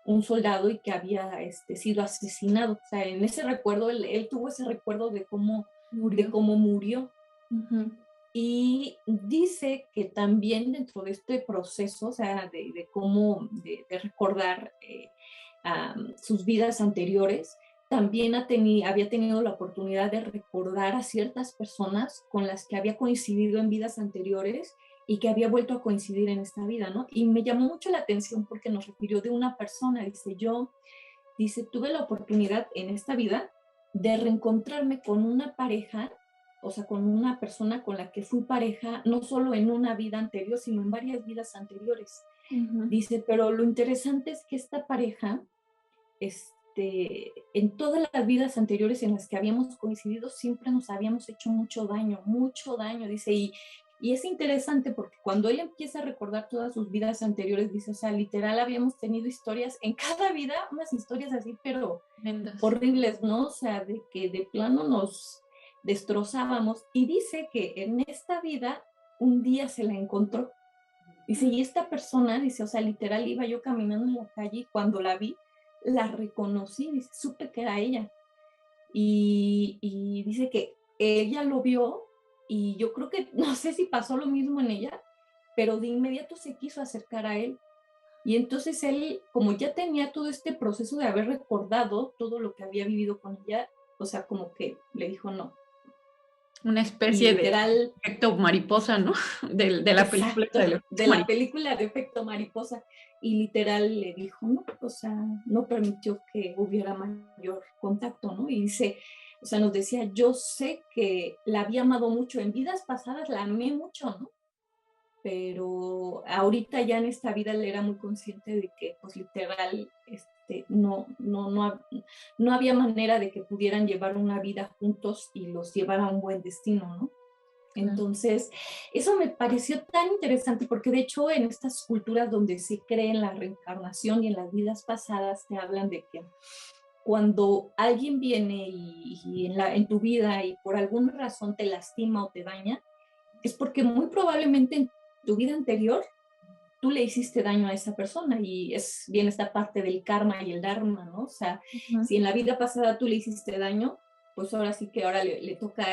un soldado y que había sido asesinado. O sea, en ese recuerdo, él tuvo ese recuerdo de cómo murió. Y dice que también dentro de este proceso, o sea, de cómo, de recordar sus vidas anteriores, también había tenido la oportunidad de recordar a ciertas personas con las que había coincidido en vidas anteriores y que había vuelto a coincidir en esta vida, ¿no? Y me llamó mucho la atención porque nos refirió de una persona, dice, tuve la oportunidad en esta vida de reencontrarme con una pareja, o sea, con una persona con la que fui pareja, no solo en una vida anterior, sino en varias vidas anteriores. Dice, pero lo interesante es que esta pareja, en todas las vidas anteriores en las que habíamos coincidido, siempre nos habíamos hecho mucho daño, dice, y es interesante porque cuando él empieza a recordar todas sus vidas anteriores, dice, o sea, literal habíamos tenido historias en cada vida, unas historias así, pero horribles, ¿no? O sea, de que de plano nos destrozábamos, y dice que en esta vida un día se la encontró. Dice, y esta persona, dice, o sea, literal iba yo caminando en la calle y cuando la vi, la reconocí, dice, supe que era ella. Y dice que ella lo vio y yo creo que, no sé si pasó lo mismo en ella, pero de inmediato se quiso acercar a él. Y entonces él, como ya tenía todo este proceso de haber recordado todo lo que había vivido con ella, o sea, como que le dijo no. Una especie literal, de efecto mariposa, ¿no? De la película. De la película de efecto mariposa. Y literal le dijo, no, o sea, no permitió que hubiera mayor contacto, ¿no? Y dice, o sea, nos decía, yo sé que la había amado mucho, en vidas pasadas la amé mucho, ¿no? Pero ahorita ya en esta vida él era muy consciente de que, pues literal, no había manera de que pudieran llevar una vida juntos y los llevara a un buen destino, ¿no? Entonces, eso me pareció tan interesante porque de hecho en estas culturas donde se cree en la reencarnación y en las vidas pasadas te hablan de que cuando alguien viene y en tu vida y por alguna razón te lastima o te daña, es porque muy probablemente en tu vida anterior tú le hiciste daño a esa persona, y es bien esta parte del karma y el dharma, ¿no? O sea, si en la vida pasada tú le hiciste daño, pues ahora sí que ahora le toca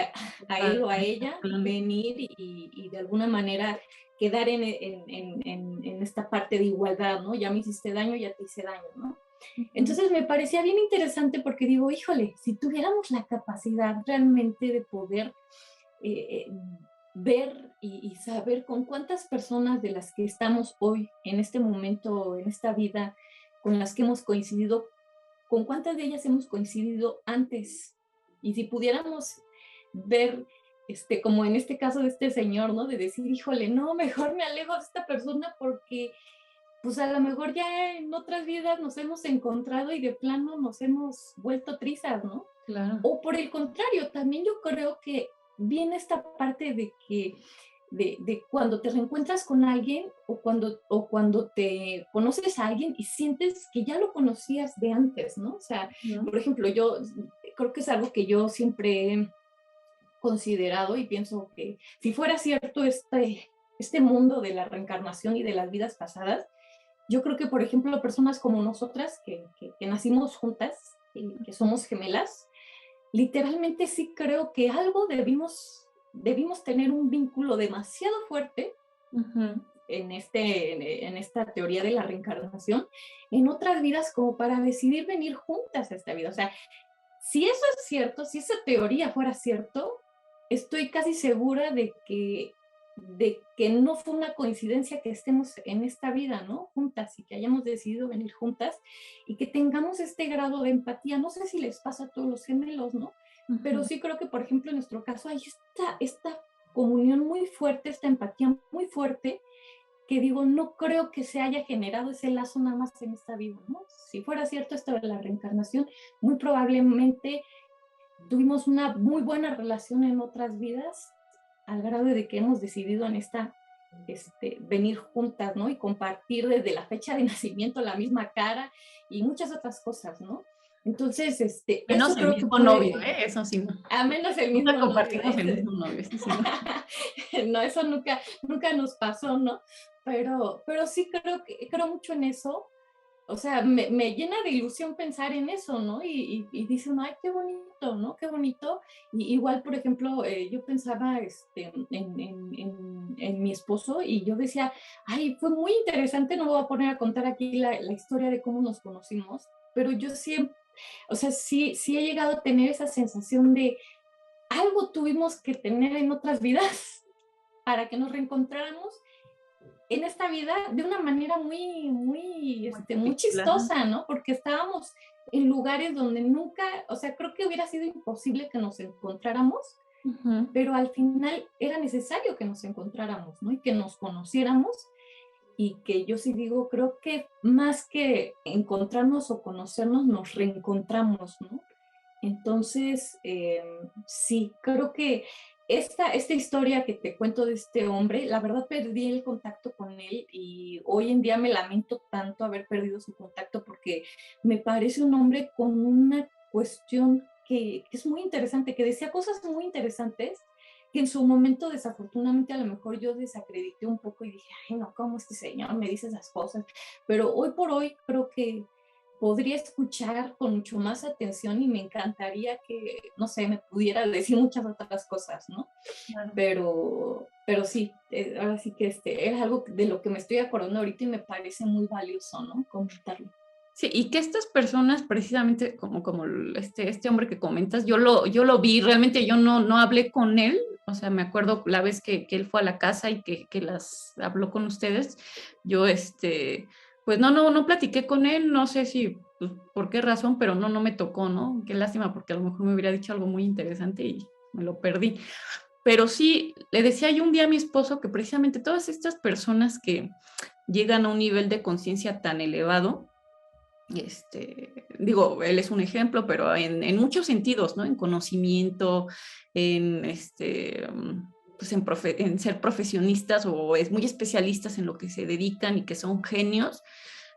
a él o a ella venir y de alguna manera quedar en esta parte de igualdad, ¿no? Ya me hiciste daño, ya te hice daño, ¿no? Entonces me parecía bien interesante porque digo, híjole, si tuviéramos la capacidad realmente de poder ver y saber con cuántas personas de las que estamos hoy, en este momento, en esta vida, con las que hemos coincidido, con cuántas de ellas hemos coincidido antes. Y si pudiéramos ver, como en este caso de este señor, ¿no? De decir, híjole, no, mejor me alejo de esta persona porque, pues a lo mejor ya en otras vidas nos hemos encontrado y de plano nos hemos vuelto trizas, ¿no? Claro. O por el contrario, también yo creo que viene esta parte de que de cuando te reencuentras con alguien o cuando te conoces a alguien y sientes que ya lo conocías de antes, ¿no? O sea, por ejemplo, yo creo que es algo que yo siempre considerado y pienso que si fuera cierto este mundo de la reencarnación y de las vidas pasadas, yo creo que, por ejemplo, personas como nosotras, que nacimos juntas, que somos gemelas, literalmente sí creo que algo debimos tener un vínculo demasiado fuerte en esta teoría de la reencarnación, en otras vidas como para decidir venir juntas a esta vida. O sea, si eso es cierto, si esa teoría fuera cierto, estoy casi segura de que no fue una coincidencia que estemos en esta vida, ¿no? Juntas, y que hayamos decidido venir juntas y que tengamos este grado de empatía. No sé si les pasa a todos los gemelos, ¿no? Pero sí creo que, por ejemplo, en nuestro caso hay esta comunión muy fuerte, esta empatía muy fuerte, que digo, no creo que se haya generado ese lazo nada más en esta vida, ¿no? Si fuera cierto esto de la reencarnación, muy probablemente tuvimos una muy buena relación en otras vidas, al grado de que hemos decidido en venir juntas, ¿no? Y compartir desde la fecha de nacimiento la misma cara y muchas otras cosas, ¿no? Entonces, menos eso el creo mismo que novio, eso sí. No. A menos el mismo Nunca compartimos novio. el mismo novio, eso sí. No. No, eso nunca nos pasó, ¿no? Pero sí creo mucho en eso. O sea, me llena de ilusión pensar en eso, ¿no? Y dice uno, ay, qué bonito, ¿no? Qué bonito. Y igual, por ejemplo, yo pensaba en mi esposo y yo decía, ay, fue muy interesante, no voy a poner a contar aquí la historia de cómo nos conocimos, pero yo siempre, o sea, sí he llegado a tener esa sensación de algo tuvimos que tener en otras vidas para que nos reencontráramos en esta vida de una manera muy chistosa, ¿no? Porque estábamos en lugares donde nunca, o sea, creo que hubiera sido imposible que nos encontráramos, pero al final era necesario que nos encontráramos, ¿no? Y que nos conociéramos, y que yo sí digo, creo que más que encontrarnos o conocernos, nos reencontramos, ¿no? Entonces, sí, creo que esta historia que te cuento de este hombre, la verdad perdí el contacto con él y hoy en día me lamento tanto haber perdido su contacto, porque me parece un hombre con una cuestión que es muy interesante, que decía cosas muy interesantes, que en su momento desafortunadamente a lo mejor yo desacredité un poco y dije, ay no, ¿cómo este señor me dice esas cosas? Pero hoy por hoy creo que podría escuchar con mucho más atención y me encantaría que, no sé, me pudiera decir muchas otras cosas, ¿no? Claro. Pero sí, ahora sí que es algo de lo que me estoy acordando ahorita y me parece muy valioso, ¿no? Comentarlo. Sí, y que estas personas, precisamente como este hombre que comentas, yo lo vi, realmente yo no hablé con él, o sea, me acuerdo la vez que él fue a la casa y que las habló con ustedes, yo pues no platiqué con él, no sé si pues, por qué razón, pero no me tocó, ¿no? Qué lástima, porque a lo mejor me hubiera dicho algo muy interesante y me lo perdí. Pero sí, le decía yo un día a mi esposo que precisamente todas estas personas que llegan a un nivel de conciencia tan elevado, digo, él es un ejemplo, pero en muchos sentidos, ¿no? En conocimiento, pues en ser profesionistas o es muy especialistas en lo que se dedican y que son genios.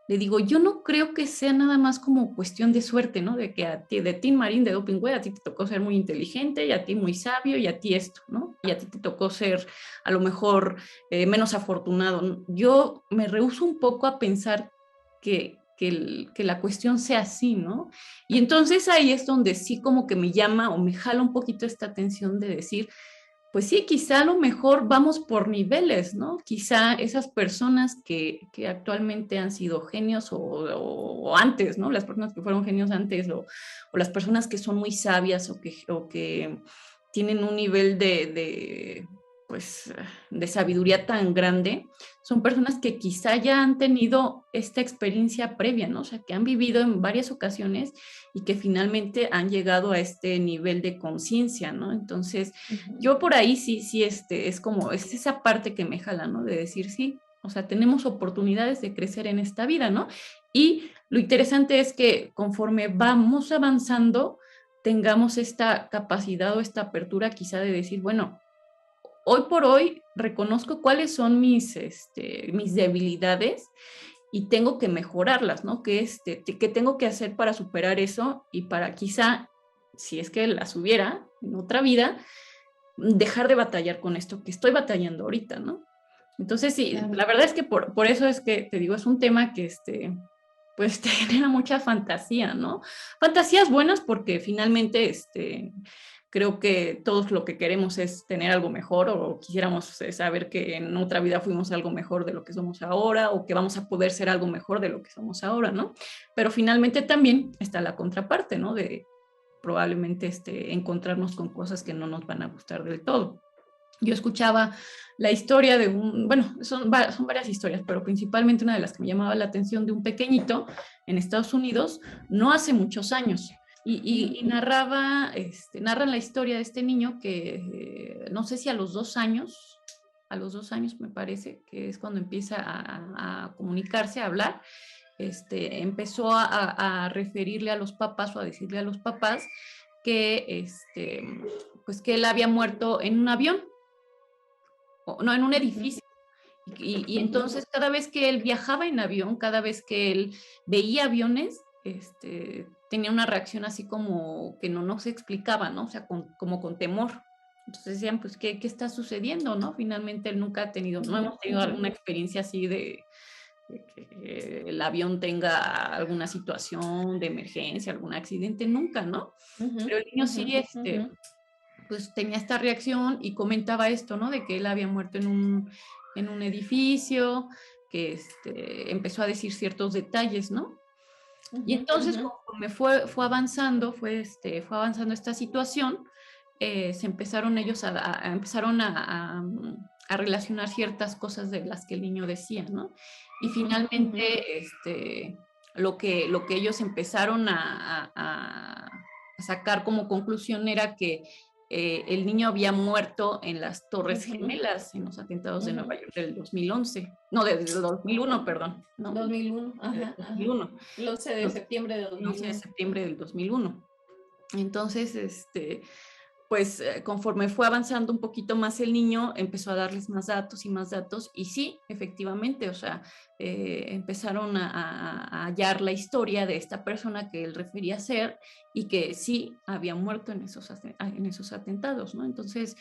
Le digo, yo no creo que sea nada más como cuestión de suerte, ¿no? De que de ti, Marín, de Dopingüe, a ti te tocó ser muy inteligente, y a ti muy sabio, y a ti esto, ¿no? Y a ti te tocó ser a lo mejor menos afortunado. Yo me rehúso un poco a pensar que la cuestión sea así, ¿no? Y entonces ahí es donde sí como que me llama o me jala un poquito esta atención de decir, pues sí, quizá a lo mejor vamos por niveles, ¿no? Quizá esas personas que actualmente han sido genios o antes, ¿no? Las personas que fueron genios antes o las personas que son muy sabias o que tienen un nivel pues, de sabiduría tan grande, son personas que quizá ya han tenido esta experiencia previa, ¿no? O sea, que han vivido en varias ocasiones y que finalmente han llegado a este nivel de conciencia, ¿no? Entonces, yo por ahí sí, es esa parte que me jala, ¿no? De decir, sí, o sea, tenemos oportunidades de crecer en esta vida, ¿no? Y lo interesante es que conforme vamos avanzando, tengamos esta capacidad o esta apertura quizá de decir, bueno, hoy por hoy reconozco cuáles son mis debilidades y tengo que mejorarlas, ¿no? ¿Qué tengo que hacer para superar eso y para quizá, si es que las hubiera en otra vida, dejar de batallar con esto que estoy batallando ahorita, ¿no? Entonces, sí, Claro. la verdad es que por eso es que te digo, es un tema que pues te genera mucha fantasía, ¿no? Fantasías buenas porque finalmente creo que todos lo que queremos es tener algo mejor o quisiéramos saber que en otra vida fuimos algo mejor de lo que somos ahora o que vamos a poder ser algo mejor de lo que somos ahora, ¿no? Pero finalmente también está la contraparte, ¿no? De probablemente encontrarnos con cosas que no nos van a gustar del todo. Yo escuchaba la historia de bueno, son varias historias, pero principalmente una de las que me llamaba la atención de un pequeñito en Estados Unidos, no hace muchos años, y narran la historia de este niño que no sé si a los 2 años, me parece, que es cuando empieza a comunicarse, a hablar, empezó a referirle a los papás o a decirle a los papás que, pues que él había muerto en un avión, no, en un edificio. Y entonces cada vez que él viajaba en avión, cada vez que él veía aviones, tenía una reacción así como que no se explicaba, ¿no? O sea, como con temor. Entonces decían, pues, ¿qué está sucediendo, no? Finalmente él nunca ha tenido, no hemos tenido alguna experiencia así de que el avión tenga alguna situación de emergencia, algún accidente, nunca, ¿no? Pero el niño sí, pues tenía esta reacción y comentaba esto, ¿no? De que él había muerto en un edificio, que empezó a decir ciertos detalles, ¿no? Y entonces, conforme fue avanzando, fue avanzando esta situación, se empezaron ellos empezaron a relacionar ciertas cosas de las que el niño decía, ¿no? Y finalmente, lo que ellos empezaron a sacar como conclusión era que el niño había muerto en las Torres Gemelas, en los atentados de Nueva York del 2011, no, del 2001, perdón. ¿No? 2001, ajá, 2001. El 11 de septiembre de 2001. 11 de septiembre del 2001. Entonces, pues conforme fue avanzando un poquito más el niño, empezó a darles más datos y más datos, y sí, efectivamente, o sea, empezaron a hallar la historia de esta persona que él refería ser y que sí había muerto en esos atentados, ¿no? Entonces,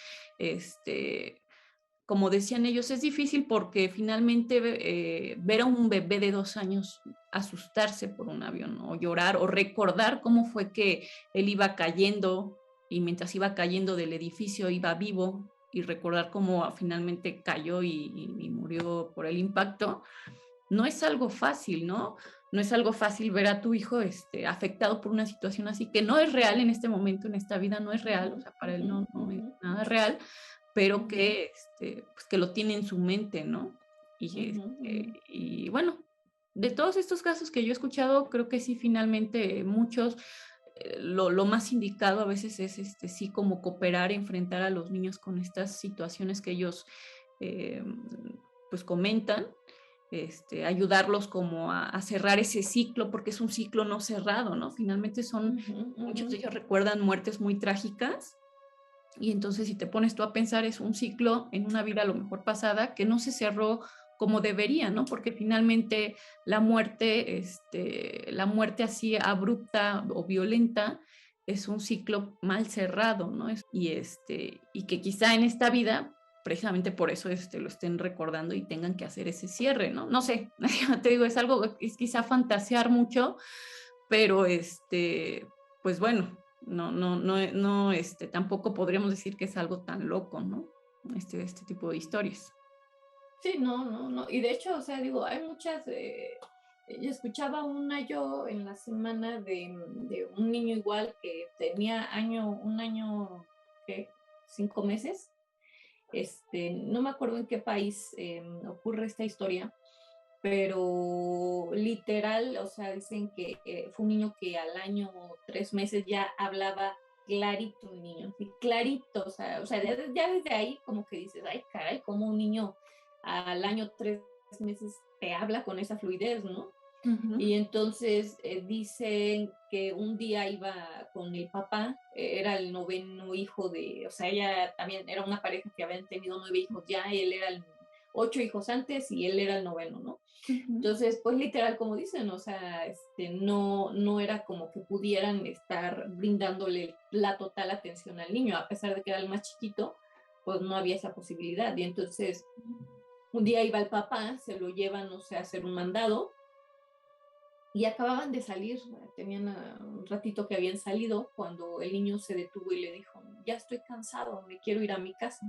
como decían ellos, es difícil porque finalmente ver a un bebé de 2 años asustarse por un avión, ¿no? O llorar o recordar cómo fue que él iba cayendo y mientras iba cayendo del edificio iba vivo y recordar cómo finalmente cayó y murió por el impacto, no es algo fácil, ¿no? No es algo fácil ver a tu hijo afectado por una situación así que no es real en este momento, en esta vida no es real, o sea, para él no es nada real, pero que, pues que lo tiene en su mente, ¿no? Y bueno, de todos estos casos que yo he escuchado, creo que sí, finalmente muchos, lo más indicado a veces es sí como cooperar, enfrentar a los niños con estas situaciones que ellos pues comentan, ayudarlos como a cerrar ese ciclo, porque es un ciclo no cerrado, ¿no? Finalmente muchos de ellos recuerdan muertes muy trágicas, y entonces si te pones tú a pensar es un ciclo en una vida a lo mejor pasada que no se cerró como debería, ¿no? Porque finalmente la muerte así abrupta o violenta es un ciclo mal cerrado, ¿no? Y que quizá en esta vida, precisamente por eso lo estén recordando y tengan que hacer ese cierre, ¿no? No sé, te digo, es quizá fantasear mucho, pero pues bueno, no, tampoco podríamos decir que es algo tan loco, ¿no? Este tipo de historias. Sí, no. Y de hecho, o sea, digo, hay muchas. Yo escuchaba yo en la semana de un niño igual que tenía un año, ¿qué? 5 meses. No me acuerdo en qué país ocurre esta historia, pero literal, o sea, dicen que fue un niño que al año 3 meses ya hablaba clarito, el niño, sí, clarito, o sea ya desde ahí como que dices, ay, caray, como un niño al año 3 meses te habla con esa fluidez, ¿no? Y entonces dicen que un día iba con el papá, era el noveno hijo o sea, ella también era una pareja que habían tenido 9 hijos ya, él era 8 hijos antes y él era el noveno, ¿no? Entonces, pues literal, como dicen, o sea, no era como que pudieran estar brindándole la total atención al niño, a pesar de que era el más chiquito, pues no había esa posibilidad. Y entonces un día iba el papá, se lo llevan, no sé, a hacer un mandado, y acababan de salir, tenían un ratito que habían salido, cuando el niño se detuvo y le dijo, ya estoy cansado, me quiero ir a mi casa.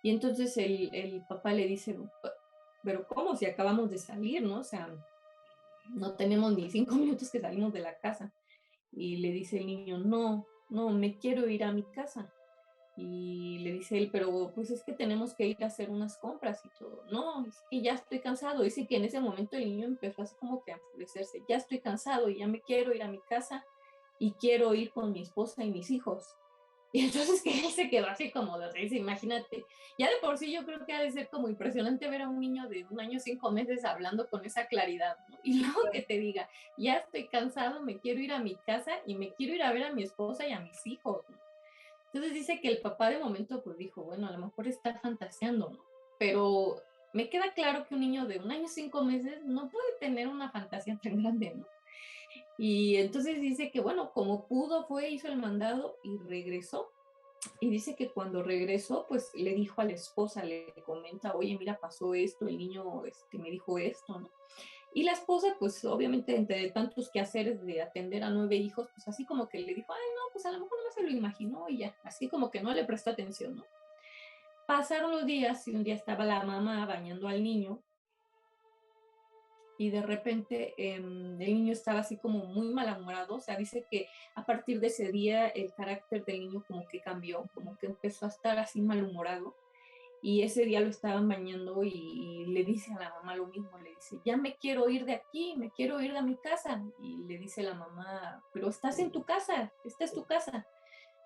Y entonces el papá le dice, pero ¿cómo? Si acabamos de salir, ¿no? O sea, no tenemos ni 5 minutos que salimos de la casa. Y le dice el niño, no, no, me quiero ir a mi casa. Y le dice él, pero pues es que tenemos que ir a hacer unas compras y todo. No, es que ya estoy cansado. Dice que en ese momento el niño empezó así como que a enfurecerse. Ya estoy cansado y ya me quiero ir a mi casa y quiero ir con mi esposa y mis hijos. Y entonces que él se quedó así como de risa, imagínate. Ya de por sí yo creo que ha de ser como impresionante ver a un niño de 1 año 5 meses hablando con esa claridad, ¿no? Y luego que te diga, ya estoy cansado, me quiero ir a mi casa y me quiero ir a ver a mi esposa y a mis hijos, ¿no? Entonces dice que el papá de momento pues dijo, bueno, a lo mejor está fantaseando, ¿no? Pero me queda claro que un niño de 1 año 5 meses no puede tener una fantasía tan grande, ¿no? Y entonces dice que, bueno, como pudo, fue, hizo el mandado y regresó. Y dice que cuando regresó, pues le dijo a la esposa, le comenta, oye, mira, pasó esto, el niño me dijo esto, ¿no? Y la esposa, pues obviamente entre tantos quehaceres de atender a 9 hijos, pues así como que le dijo, ay, no, pues a lo mejor no se lo imaginó y ya, así como que no le prestó atención, ¿no? Pasaron los días y un día estaba la mamá bañando al niño y de repente el niño estaba así como muy malhumorado, o sea, dice que a partir de ese día el carácter del niño como que cambió, como que empezó a estar así malhumorado y ese día lo estaban bañando y le dice a la mamá lo mismo, le dice, ya me quiero ir de aquí, me quiero ir de mi casa y le dice la mamá, pero estás en tu casa, esta es tu casa.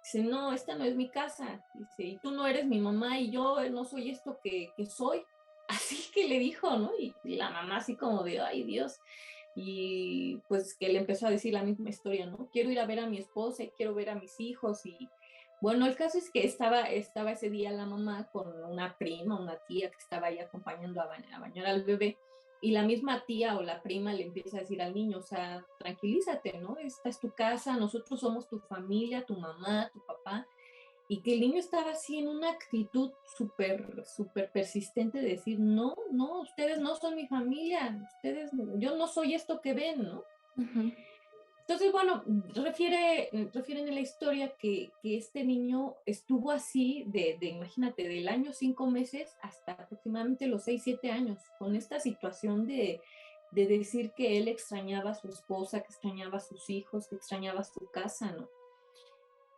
Dice, no, esta no es mi casa. Dice, y tú no eres mi mamá y yo no soy esto que soy. Así que le dijo, ¿no? Y la mamá así como de, ay Dios. Y pues que le empezó a decir la misma historia, ¿no? Quiero ir a ver a mi esposa y quiero ver a mis hijos. Y bueno, el caso es que estaba ese día la mamá con una prima, una tía que estaba ahí acompañando a bañar al bebé y la misma tía o la prima le empieza a decir al niño, o sea, tranquilízate, ¿no? Esta es tu casa, nosotros somos tu familia, tu mamá, tu papá, y que el niño estaba así en una actitud súper, súper persistente de decir, no, no, ustedes no son mi familia, ustedes, yo no soy esto que ven, ¿no? Ujú. Entonces, bueno, refieren en la historia que este niño estuvo así imagínate, del año 5 meses hasta aproximadamente los 6, 7 años, con esta situación de decir que él extrañaba a su esposa, que extrañaba a sus hijos, que extrañaba su casa, ¿no?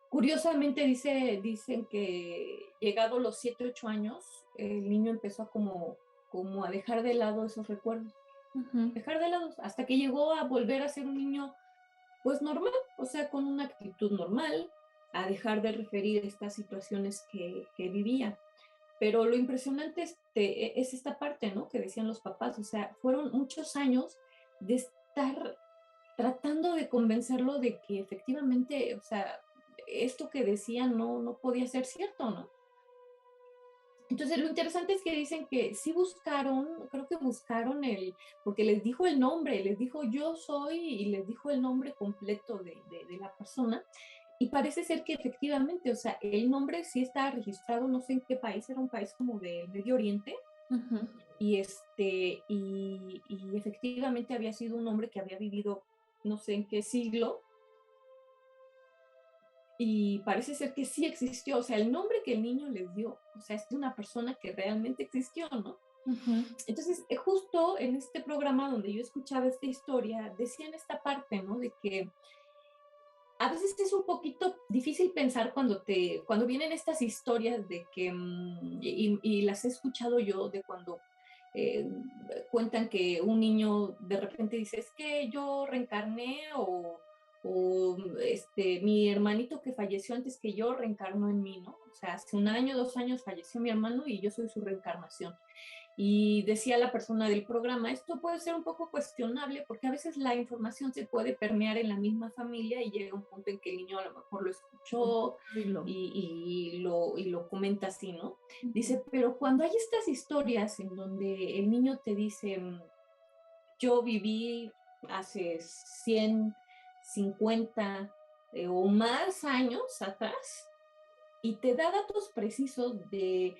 Curiosamente dicen que llegado los 7, 8 años, el niño empezó como a dejar de lado esos recuerdos, Ujú. dejar de lado, hasta que llegó a volver a ser un niño pues normal, o sea, con una actitud normal, a dejar de referir estas situaciones que vivía. Pero lo impresionante es esta parte, ¿no? Que decían los papás, o sea, fueron muchos años de estar tratando de convencerlo de que efectivamente, o sea, esto que decía no podía ser cierto, ¿no? Entonces, lo interesante es que dicen que sí buscaron, creo que buscaron porque les dijo el nombre, les dijo yo soy y les dijo el nombre completo de la persona. Y parece ser que efectivamente, o sea, el nombre sí está registrado, no sé en qué país, era un país como del Medio Oriente, Ujú. y efectivamente había sido un hombre que había vivido no sé en qué siglo, y parece ser que sí existió, o sea, el nombre que el niño les dio, o sea, es de una persona que realmente existió, ¿no? Ujú. Entonces, justo en este programa donde yo escuchaba esta historia, decían esta parte, ¿no? De que a veces es un poquito difícil pensar cuando vienen estas historias de que, y las he escuchado yo, de cuando eh, cuentan que un niño de repente dice, es que yo reencarné o mi hermanito que falleció antes que yo reencarnó en mí, ¿no? O sea, hace 1 año, 2 años falleció mi hermano y yo soy su reencarnación. Y decía la persona del programa, esto puede ser un poco cuestionable porque a veces la información se puede permear en la misma familia y llega un punto en que el niño a lo mejor lo escuchó y lo comenta así, ¿no? Dice, pero cuando hay estas historias en donde el niño te dice, yo viví hace 100, 50 o más años atrás, y te da datos precisos de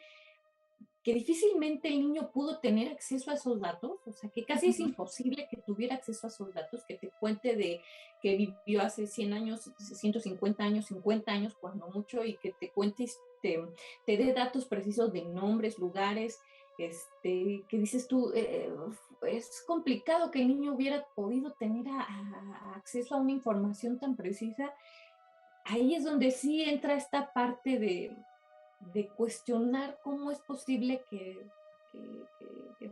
que difícilmente el niño pudo tener acceso a esos datos, o sea, que casi es imposible que tuviera acceso a esos datos, que te cuente de que vivió hace 100 años, 150 años, 50 años, cuando mucho, y que te cuente, te dé datos precisos de nombres, lugares, que dices tú, es complicado que el niño hubiera podido tener acceso a una información tan precisa. Ahí es donde sí entra esta parte de cuestionar cómo es posible que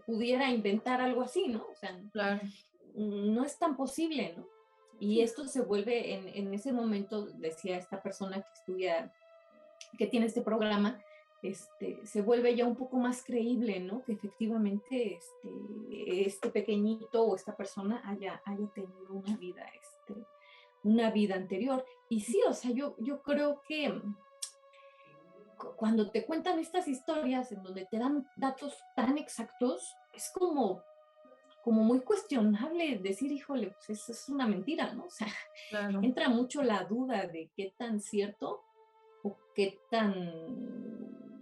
pudiera inventar algo así, ¿no? O sea, Claro. no es tan posible, ¿no? Y esto se vuelve, en ese momento, decía esta persona que estudia, que tiene este programa, se vuelve ya un poco más creíble, ¿no? Que efectivamente este pequeñito o esta persona haya tenido una vida anterior. Y sí, o sea, yo creo que cuando te cuentan estas historias en donde te dan datos tan exactos, es como muy cuestionable decir, híjole, pues eso es una mentira, ¿no? O sea, Claro. entra mucho la duda de qué tan cierto o qué tan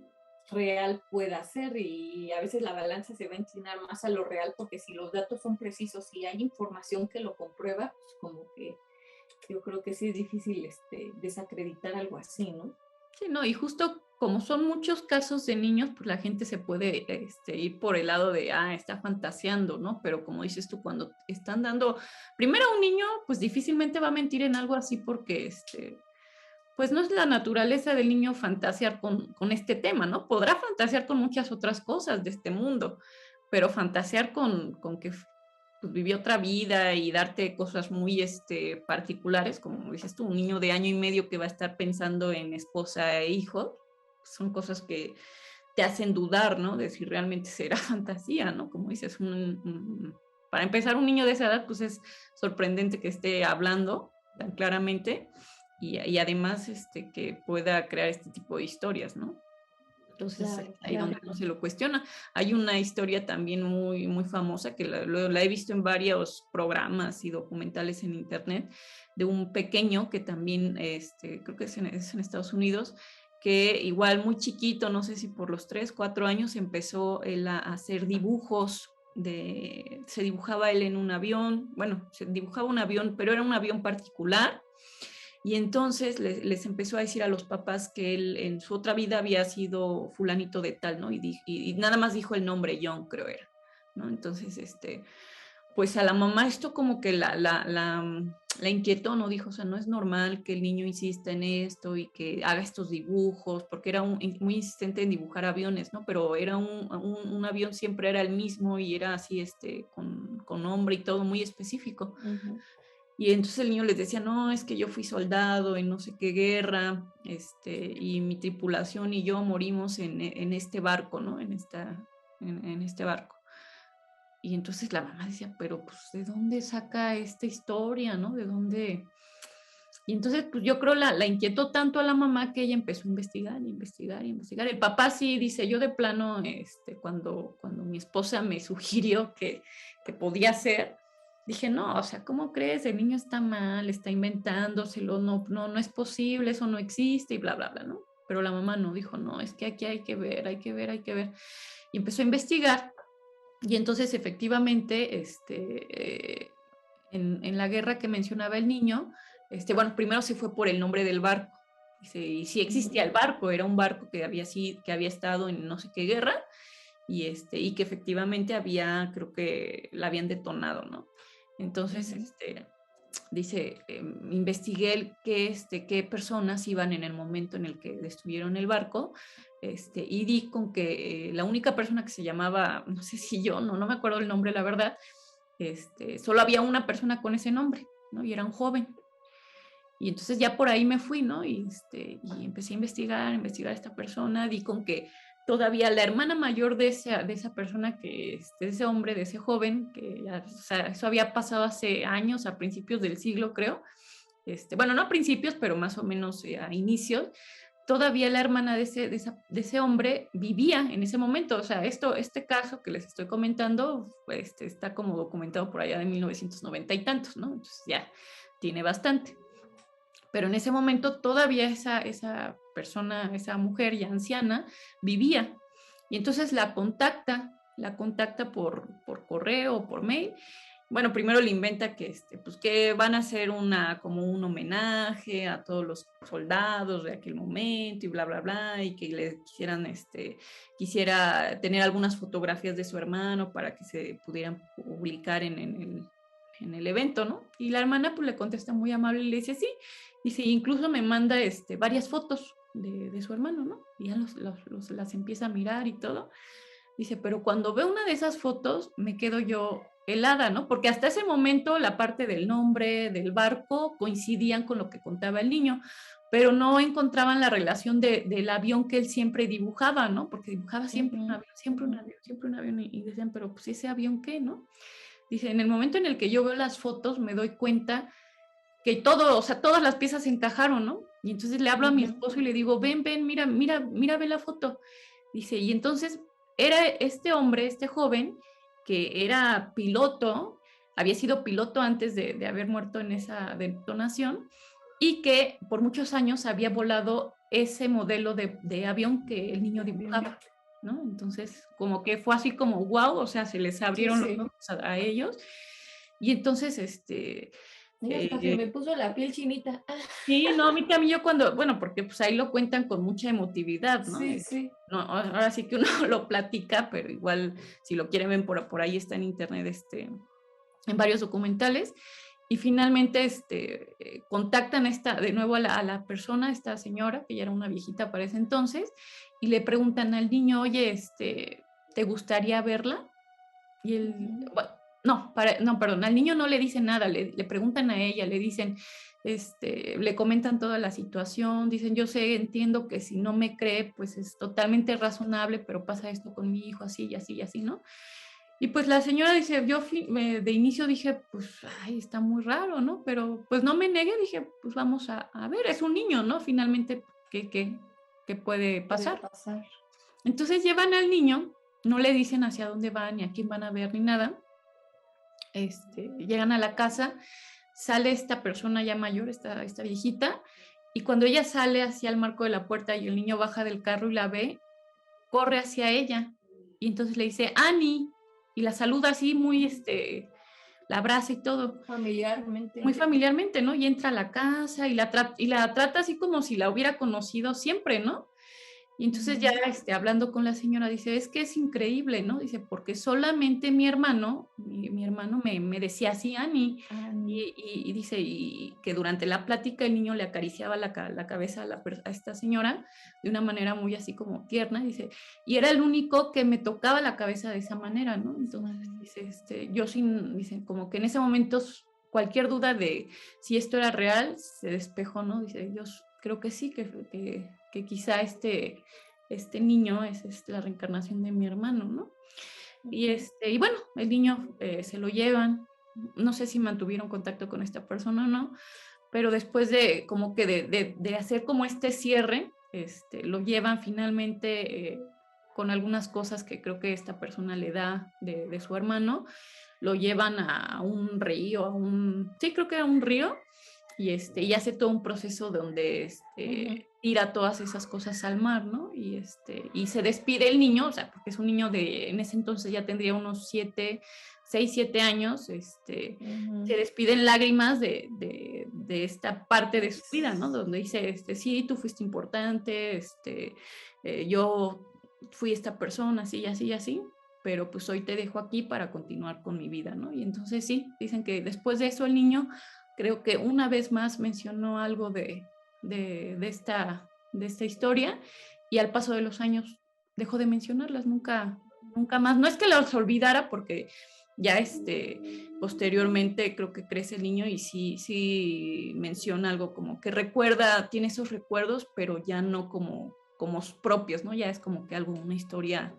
real pueda ser, y a veces la balanza se va a inclinar más a lo real, porque si los datos son precisos y hay información que lo comprueba, pues como que yo creo que sí es difícil desacreditar algo así, ¿no? Sí, no, y justo como son muchos casos de niños, pues la gente se puede ir por el lado de, está fantaseando, ¿no? Pero como dices tú, cuando están dando, primero a un niño, pues difícilmente va a mentir en algo así porque, pues no es la naturaleza del niño fantasear con este tema, ¿no? Podrá fantasear con muchas otras cosas de este mundo, pero fantasear con que pues, vivió otra vida y darte cosas muy particulares, como dices tú, un niño de año y medio que va a estar pensando en esposa e hijo, son cosas que te hacen dudar, ¿no? De si realmente será fantasía, ¿no? Como dices, para empezar, un niño de esa edad, pues es sorprendente que esté hablando tan claramente y además que pueda crear este tipo de historias, ¿no? Entonces, Claro, ahí claro. donde no se lo cuestiona. Hay una historia también muy, muy famosa que la he visto en varios programas y documentales en internet de un pequeño que también, creo que es en Estados Unidos, que igual muy chiquito, no sé si por los 3, 4 años, empezó él a hacer dibujos. Se dibujaba él en un avión, bueno, se dibujaba un avión, pero era un avión particular, y entonces les empezó a decir a los papás que él en su otra vida había sido fulanito de tal, ¿no? Y nada más dijo el nombre John, creo era, ¿no? Entonces, pues a la mamá esto como que la inquietó, ¿no? Dijo, o sea, no es normal que el niño insista en esto y que haga estos dibujos, porque era muy insistente en dibujar aviones, ¿no? Pero era un avión, siempre era el mismo y era así, con nombre y todo muy específico. Uh-huh. Y entonces el niño les decía, no, es que yo fui soldado en no sé qué guerra, y mi tripulación y yo morimos en este barco, ¿no? En este barco. Y entonces la mamá decía, pero pues, ¿de dónde saca esta historia, no? ¿De dónde? Y entonces, pues yo creo la inquietó tanto a la mamá que ella empezó a investigar, investigar, investigar. El papá sí dice, yo de plano, cuando mi esposa me sugirió que podía ser, dije, no, o sea, ¿cómo crees? El niño está mal, está inventándoselo, no es posible, eso no existe y bla, bla, bla, ¿no? Pero la mamá no, dijo, no, es que aquí hay que ver, hay que ver, hay que ver. Y empezó a investigar y entonces efectivamente, en la guerra que mencionaba el niño, bueno, primero se fue por el nombre del barco. Y sí existía el barco, era un barco que había estado en no sé qué guerra y que efectivamente creo que la habían detonado, ¿no? Entonces, dice, investigué qué personas iban en el momento en el que destruyeron el barco, y di con que la única persona que se llamaba, no sé si yo, no me acuerdo el nombre, la verdad, solo había una persona con ese nombre, ¿no? Y era un joven. Y entonces ya por ahí me fui, ¿no? Y empecé a investigar a esta persona, di con que todavía la hermana mayor de esa persona, de ese hombre, de ese joven, que ya, o sea, eso había pasado hace años, a principios del siglo, creo. Bueno, no a principios, pero más o menos a inicios, todavía la hermana de ese hombre vivía en ese momento. O sea, este caso que les estoy comentando, pues, está como documentado por allá de 1990 y tantos, ¿no? Entonces ya tiene bastante. Pero en ese momento todavía esa persona, esa mujer ya anciana, vivía. Y entonces la contacta por correo o por mail. Bueno, primero le inventa que, pues que van a hacer como un homenaje a todos los soldados de aquel momento y bla, bla, bla, y que le quisiera tener algunas fotografías de su hermano para que se pudieran publicar en el evento, ¿no? Y la hermana pues le contesta muy amable y le dice, sí, dice, incluso me manda varias fotos de su hermano, ¿no? Y ya las empieza a mirar y todo. Dice, pero cuando veo una de esas fotos me quedo yo helada, ¿no? Porque hasta ese momento la parte del nombre, del barco, coincidían con lo que contaba el niño, pero no encontraban la relación del avión que él siempre dibujaba, ¿no? Porque dibujaba siempre un avión, siempre un avión, siempre un avión, y decían, pero pues ese avión, ¿qué, no? Dice, en el momento en el que yo veo las fotos me doy cuenta que todo, o sea, todas las piezas encajaron, ¿no? Y entonces le hablo a mi esposo y le digo, ven, mira, ve la foto. Dice, y entonces era este hombre, este joven, que era piloto, había sido piloto antes de haber muerto en esa detonación, y que por muchos años había volado ese modelo de avión que el niño dibujaba, ¿no? Entonces, como que fue así como, wow, o sea, se les abrieron los ojos a ellos, y entonces, Mira, hasta se me puso la piel chinita. Sí, no, a mí también yo cuando, bueno, porque pues ahí lo cuentan con mucha emotividad, ¿no? Sí. No, ahora sí que uno lo platica, pero igual si lo quieren ver por ahí está en internet, en varios documentales. Y finalmente contactan de nuevo a la persona, esta señora, que ya era una viejita para ese entonces, y le preguntan al niño, oye, ¿te gustaría verla? Y él, bueno, no, perdón, al niño no le dicen nada, le preguntan a ella, le dicen, le comentan toda la situación, dicen, yo sé, entiendo que si no me cree, pues es totalmente razonable, pero pasa esto con mi hijo, así y así y así, ¿no? Y pues la señora dice, yo de inicio dije, pues, ay, está muy raro, ¿no? Pero pues no me negué, dije, pues vamos a ver, es un niño, ¿no? Finalmente, ¿qué puede pasar? Entonces llevan al niño, no le dicen hacia dónde van, ni a quién van a ver, ni nada. Llegan a la casa, sale esta persona ya mayor, esta viejita, y cuando ella sale hacia el marco de la puerta y el niño baja del carro y la ve, corre hacia ella, y entonces le dice, Annie, y la saluda así muy, la abraza y todo. Familiarmente. Muy familiarmente, ¿no? Y entra a la casa y la trata así como si la hubiera conocido siempre, ¿no? Y entonces ya hablando con la señora, dice, es que es increíble, ¿no? Dice, porque solamente mi hermano me decía así, Annie. Y dice, y que durante la plática el niño le acariciaba la cabeza a esta señora de una manera muy así como tierna, dice, y era el único que me tocaba la cabeza de esa manera, ¿no? Entonces, dice, dice, como que en ese momento cualquier duda de si esto era real se despejó, ¿no? Dice, yo creo que sí, que quizá este niño es la reencarnación de mi hermano, ¿no? Y bueno, el niño se lo llevan, no sé si mantuvieron contacto con esta persona o no, pero después de como que de hacer como este cierre, lo llevan finalmente con algunas cosas que creo que esta persona le da de su hermano, lo llevan a un río, sí, creo que a un río, y hace todo un proceso donde tira todas esas cosas al mar, ¿no? Y se despide el niño, o sea, porque es un niño en ese entonces ya tendría unos 6, 7 años, se despide en lágrimas de esta parte de su vida, ¿no? Donde dice, sí, tú fuiste importante, yo fui esta persona, así, así, así, pero pues hoy te dejo aquí para continuar con mi vida, ¿no? Y entonces sí, dicen que después de eso el niño creo que una vez más mencionó algo de esta historia, y al paso de los años dejó de mencionarlas, nunca más. No es que las olvidara, porque ya posteriormente creo que crece el niño y sí menciona algo como que tiene esos recuerdos, pero ya no como propios, ¿no? Ya es como que una historia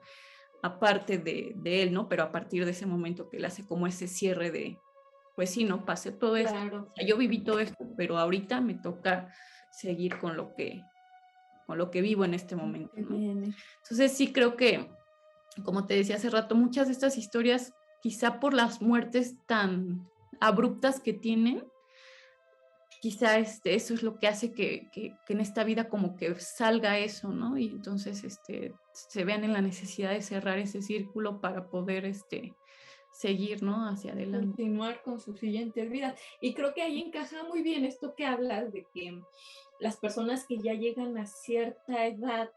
aparte de él, ¿no? Pero a partir de ese momento que él hace como ese cierre de, pues sí, no, pasé todo esto, o sea, yo viví todo esto, pero ahorita me toca seguir con lo que vivo en este momento, ¿no? Entonces sí creo que, como te decía hace rato, muchas de estas historias, quizá por las muertes tan abruptas que tienen, quizá eso es lo que hace que en esta vida como que salga eso, ¿no? Y entonces se vean en la necesidad de cerrar ese círculo para poder seguir, ¿no? Hacia adelante. Continuar con sus siguientes vidas. Y creo que ahí encaja muy bien esto que hablas de que las personas que ya llegan a cierta edad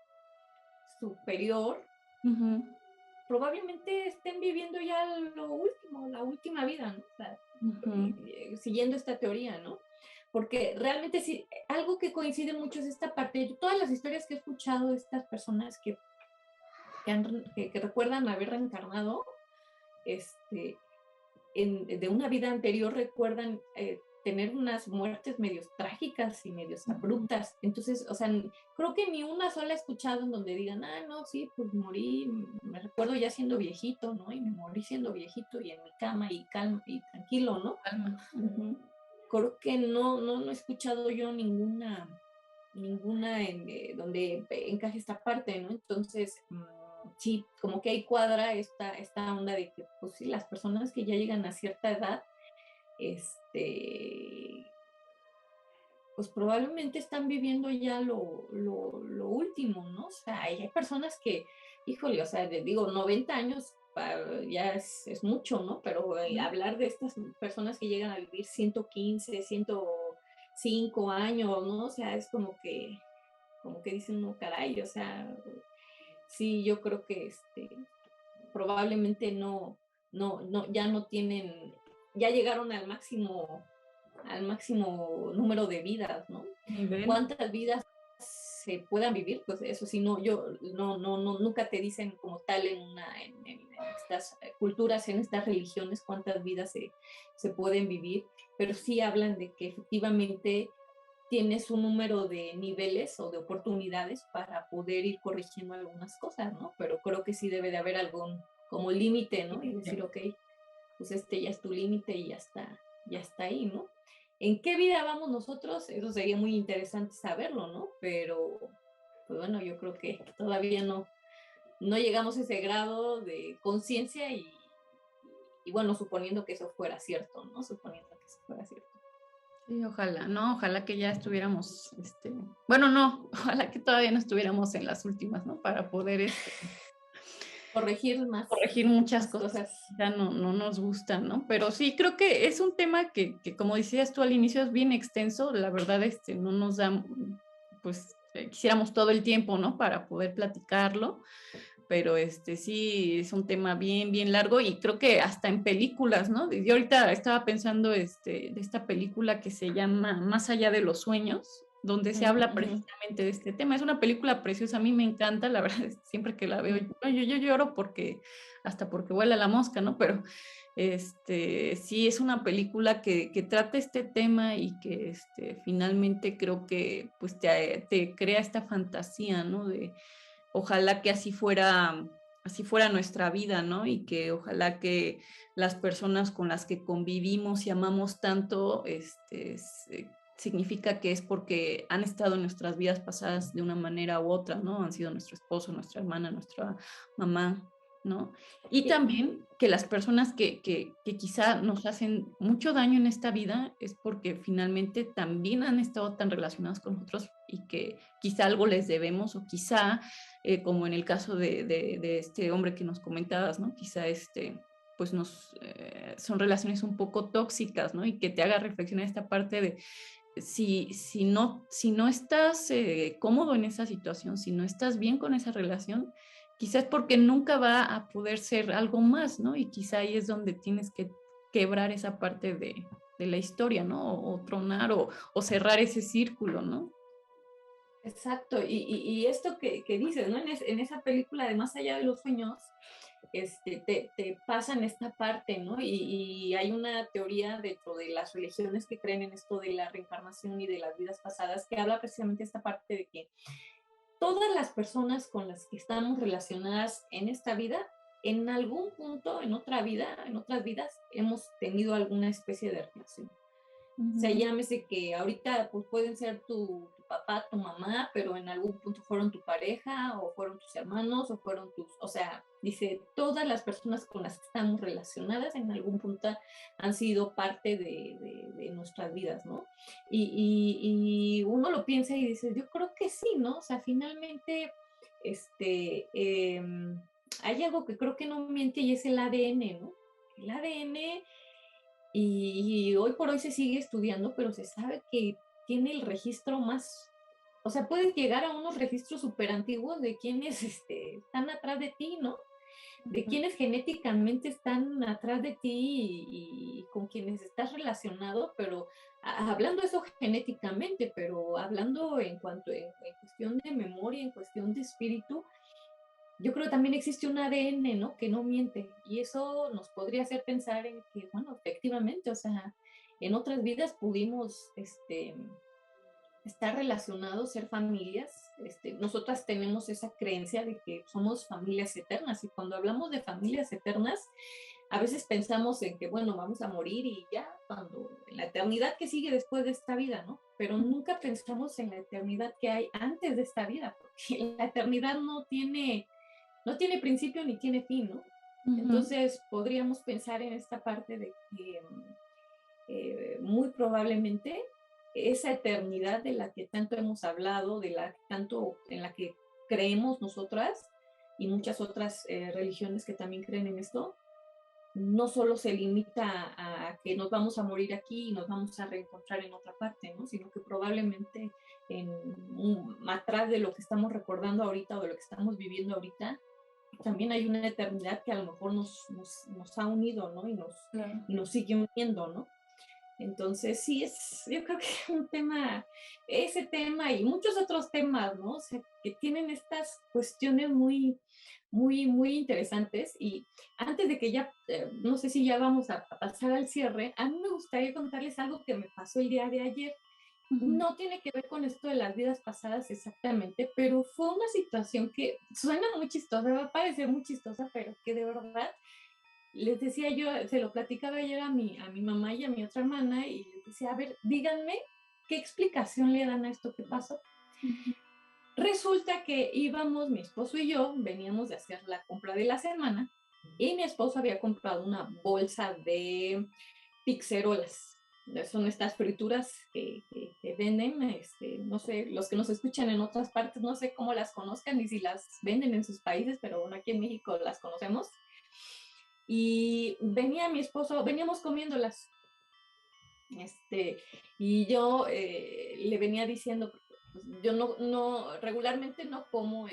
superior, probablemente estén viviendo ya lo último, la última vida, ¿no? O sea, siguiendo esta teoría, ¿no? Porque realmente sí, algo que coincide mucho es esta parte, todas las historias que he escuchado de estas personas que recuerdan haber reencarnado, de una vida anterior recuerdan tener unas muertes medios trágicas y medios abruptas. Entonces, o sea, creo que ni una sola he escuchado en donde digan, no, sí, pues morí, me recuerdo ya siendo viejito, ¿no? Y me morí siendo viejito y en mi cama y calma y tranquilo, ¿no? Creo que no he escuchado yo ninguna donde encaje esta parte, ¿no? Entonces, sí, como que ahí cuadra esta onda de que, pues sí, las personas que ya llegan a cierta edad, pues probablemente están viviendo ya lo último, ¿no? O sea, hay personas que, híjole, o sea, digo, 90 años ya es mucho, ¿no? Pero hablar de estas personas que llegan a vivir 115, 105 años, ¿no? O sea, es como que dicen, no, caray, o sea, sí, yo creo que probablemente ya no tienen, ya llegaron al máximo número de vidas, ¿no? ¿Cuántas vidas se puedan vivir? Pues eso sí, nunca te dicen como tal en estas culturas, en estas religiones, cuántas vidas se pueden vivir, pero sí hablan de que efectivamente tienes un número de niveles o de oportunidades para poder ir corrigiendo algunas cosas, ¿no? Pero creo que sí debe de haber algún como límite, ¿no? Y decir, ok, pues ya es tu límite y ya está ahí, ¿no? ¿En qué vida vamos nosotros? Eso sería muy interesante saberlo, ¿no? Pero, pues bueno, yo creo que todavía no llegamos a ese grado de conciencia y bueno, suponiendo que eso fuera cierto, ¿no? Suponiendo que eso fuera cierto. Sí, ojalá, ¿no? Ojalá que ya estuviéramos, bueno, no, ojalá que todavía no estuviéramos en las últimas, ¿no? Para poder corregir muchas cosas ya no nos gustan, ¿no? Pero sí, creo que es un tema que como decías tú al inicio, es bien extenso, la verdad, no nos da, pues, quisiéramos todo el tiempo, ¿no? Para poder platicarlo, pero sí es un tema bien, bien largo y creo que hasta en películas, ¿no? Yo ahorita estaba pensando de esta película que se llama Más allá de los sueños, donde se habla precisamente de este tema. Es una película preciosa, a mí me encanta, la verdad, siempre que la veo, yo lloro hasta porque vuela la mosca, ¿no? Pero sí es una película que trata este tema y que finalmente creo que pues te crea esta fantasía, ¿no? De ojalá que así fuera nuestra vida, ¿no? Y que ojalá que las personas con las que convivimos y amamos tanto, significa que es porque han estado en nuestras vidas pasadas de una manera u otra, ¿no? Han sido nuestro esposo, nuestra hermana, nuestra mamá, ¿no? Y también que las personas que quizá nos hacen mucho daño en esta vida es porque finalmente también han estado tan relacionadas con nosotros y que quizá algo les debemos o quizá, como en el caso de este hombre que nos comentabas, ¿no? Quizá pues son relaciones un poco tóxicas, ¿no? Y que te haga reflexionar esta parte de si no estás cómodo en esa situación, si no estás bien con esa relación, quizás porque nunca va a poder ser algo más, ¿no? Y quizá ahí es donde tienes que quebrar esa parte de la historia, ¿no? O tronar o cerrar ese círculo, ¿no? Exacto, y esto que dices, ¿no? En esa película de Más allá de los sueños, te pasan esta parte, ¿no? Y hay una teoría dentro de las religiones que creen en esto de la reencarnación y de las vidas pasadas que habla precisamente esta parte de que todas las personas con las que estamos relacionadas en esta vida, en algún punto, en otra vida, en otras vidas, hemos tenido alguna especie de relación. O sea, llámese que ahorita pues, pueden ser tu papá, tu mamá, pero en algún punto fueron tu pareja, o fueron tus hermanos, o fueron o sea, dice, todas las personas con las que estamos relacionadas en algún punto han sido parte de nuestras vidas, ¿no? Y uno lo piensa y dice, yo creo que sí, ¿no? O sea, finalmente, hay algo que creo que no miente y es el ADN, ¿no? El ADN, y hoy por hoy se sigue estudiando, pero se sabe que tiene el registro más, o sea, puedes llegar a unos registros súper antiguos de quienes están atrás de ti, ¿no? De quienes genéticamente están atrás de ti y con quienes estás relacionado, pero hablando eso genéticamente, pero hablando en cuanto en cuestión de memoria, en cuestión de espíritu, yo creo que también existe un ADN, ¿no? Que no miente. Y eso nos podría hacer pensar en que, bueno, efectivamente, o sea, en otras vidas pudimos estar relacionados, ser familias. Nosotras tenemos esa creencia de que somos familias eternas. Y cuando hablamos de familias eternas, a veces pensamos en que, bueno, vamos a morir y ya, cuando, en la eternidad que sigue después de esta vida, ¿no? Pero nunca pensamos en la eternidad que hay antes de esta vida, porque la eternidad no tiene principio ni tiene fin, ¿no? Entonces podríamos pensar en esta parte de que muy probablemente esa eternidad de la que tanto hemos hablado, tanto en la que creemos nosotras y muchas otras religiones que también creen en esto, no solo se limita a que nos vamos a morir aquí y nos vamos a reencontrar en otra parte, ¿no? Sino que probablemente atrás de lo que estamos recordando ahorita o de lo que estamos viviendo ahorita, también hay una eternidad que a lo mejor nos ha unido, ¿no? Y nos sigue uniendo, ¿no? Entonces, sí, yo creo que un tema, ese tema y muchos otros temas, ¿no? O sea, que tienen estas cuestiones muy, muy, muy interesantes. Y antes de que ya, no sé si ya vamos a pasar al cierre, a mí me gustaría contarles algo que me pasó el día de ayer. No tiene que ver con esto de las vidas pasadas exactamente, pero fue una situación que suena muy chistosa, va a parecer muy chistosa, pero que de verdad, les decía yo, se lo platicaba ayer a mi mamá y a mi otra hermana, y les decía, a ver, díganme qué explicación le dan a esto que pasó. Resulta que íbamos, mi esposo y yo, veníamos de hacer la compra de la semana, y mi esposo había comprado una bolsa de pizzerolas. Son estas frituras que venden, no sé, los que nos escuchan en otras partes, no sé cómo las conozcan y si las venden en sus países, pero bueno, aquí en México las conocemos. Y venía mi esposo, veníamos comiéndolas, y yo le venía diciendo, pues, yo regularmente no como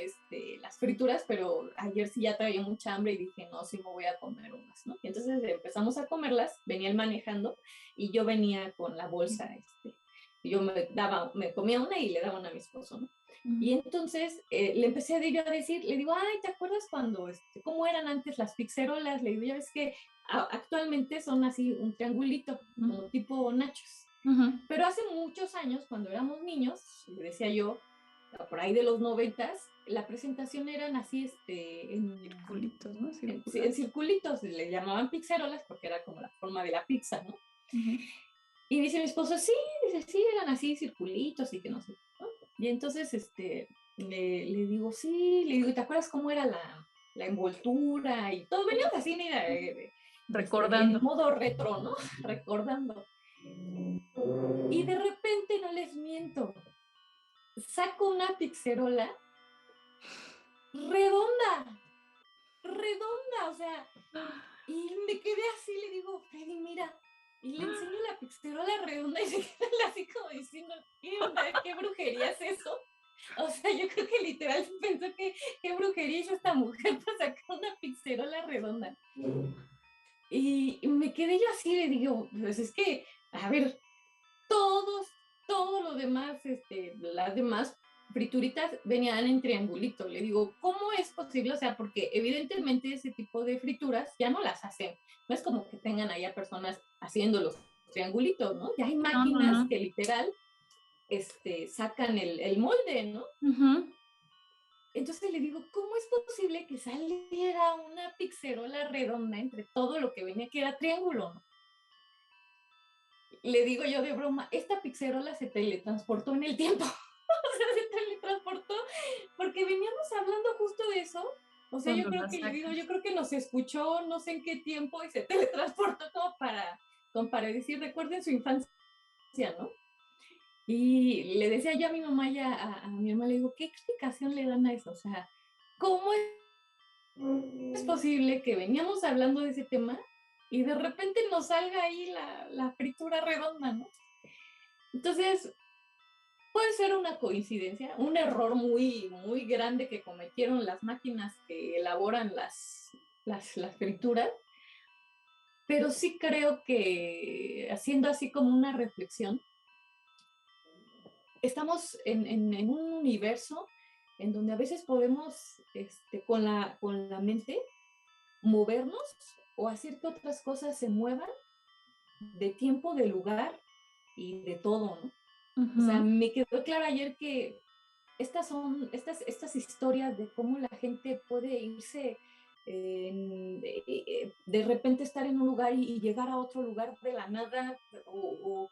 las frituras, pero ayer sí ya traía mucha hambre y dije, no, sí me voy a comer unas, ¿no? Y entonces empezamos a comerlas, venía él manejando y yo venía con la bolsa, yo me comía una y le daba una a mi esposo, ¿no? Y entonces le empecé a decir, le digo, ay, ¿te acuerdas cuando, cómo eran antes las pizzerolas? Le digo, ya ves que actualmente son así un triangulito, como tipo nachos. Pero hace muchos años, cuando éramos niños, le decía yo, por ahí de los 90s, la presentación eran así, en circulitos, ¿no? En circulitos, le llamaban pizzerolas porque era como la forma de la pizza, ¿no? Y dice mi esposo, sí, dice, sí, eran así circulitos y que no sé, ¿no? Y entonces, le digo, sí, le digo, ¿te acuerdas cómo era la envoltura? Y todo, veníamos así, mira, recordando. en modo retro, ¿no? Recordando. Y de repente, no les miento, saco una pizzerola redonda, o sea, y me quedé así, le digo, Freddy, mira, y le enseño la pizzerola redonda y se queda así como diciendo, ¿qué onda? ¿Qué brujería es eso? O sea, yo creo que literal pensó que qué brujería hizo esta mujer para sacar una pizzerola redonda. Y me quedé yo así, le digo, pues es que, a ver, todo lo demás, las demás frituritas venían en triangulito. Le digo, ¿cómo es posible? O sea, porque evidentemente ese tipo de frituras ya no las hacen. No es como que tengan allá personas haciendo los triangulitos, ¿no? Ya hay máquinas que literal sacan el molde, ¿no? Entonces le digo, ¿cómo es posible que saliera una pizzerola redonda entre todo lo que venía que era triángulo, ¿no? Le digo yo de broma, esta pizzerola se teletransportó en el tiempo. O sea, se teletransportó porque veníamos hablando justo de eso. O sea, yo creo que le digo, yo creo que nos escuchó no sé en qué tiempo y se teletransportó como para decir, recuerden su infancia, ¿no? Y le decía yo a mi mamá y a mi hermana, le digo, ¿qué explicación le dan a eso? O sea, ¿cómo es posible que veníamos hablando de ese tema y de repente nos salga ahí la fritura redonda, ¿no? Entonces, puede ser una coincidencia, un error muy, muy grande que cometieron las máquinas que elaboran las frituras, pero sí creo que haciendo así como una reflexión, estamos en un universo en donde a veces podemos, con la mente, movernos o hacer que otras cosas se muevan de tiempo, de lugar y de todo, ¿no? O sea, me quedó claro ayer que estas son estas historias de cómo la gente puede irse de repente estar en un lugar y llegar a otro lugar de la nada o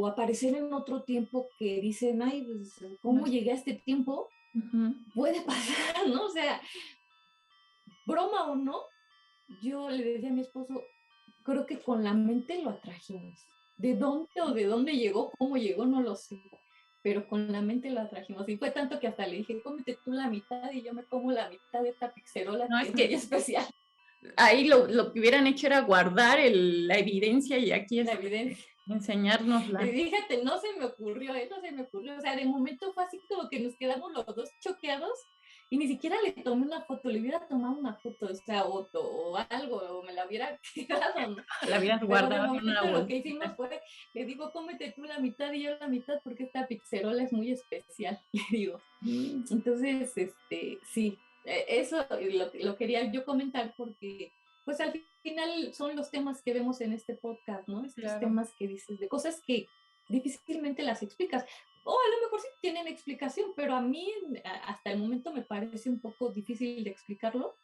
aparecer en otro tiempo que dicen, ay, pues, ¿cómo llegué a este tiempo? Puede pasar, ¿no? O sea, broma o no, yo le decía a mi esposo, creo que con la mente lo atrajimos. ¿De dónde o de dónde llegó? ¿Cómo llegó? No lo sé. Pero con la mente lo atrajimos. Y fue tanto que hasta le dije, cómete tú la mitad y yo me como la mitad de esta pizzerola No, que es es que muy especial. ahí lo que hubieran hecho era guardar la evidencia y aquí La evidencia. enseñárnosla. Y fíjate, no se me ocurrió, no se me ocurrió. O sea, de momento fue así como que nos quedamos los dos choqueados y ni siquiera le tomé una foto, le hubiera tomado una foto, o sea, o algo, o me la hubiera quedado, ¿no? La hubieras Pero de guardado en una momento lo que bolsita. hicimos fue, le digo, cómete tú la mitad y yo la mitad porque esta pizzerola es muy especial, le digo. Entonces, sí, eso lo quería yo comentar porque, pues al final son los temas que vemos en este podcast, ¿no? Estos Claro. temas que dices, de cosas que difícilmente las explicas. O a lo mejor sí tienen explicación, pero a mí hasta el momento me parece un poco difícil de explicarlo.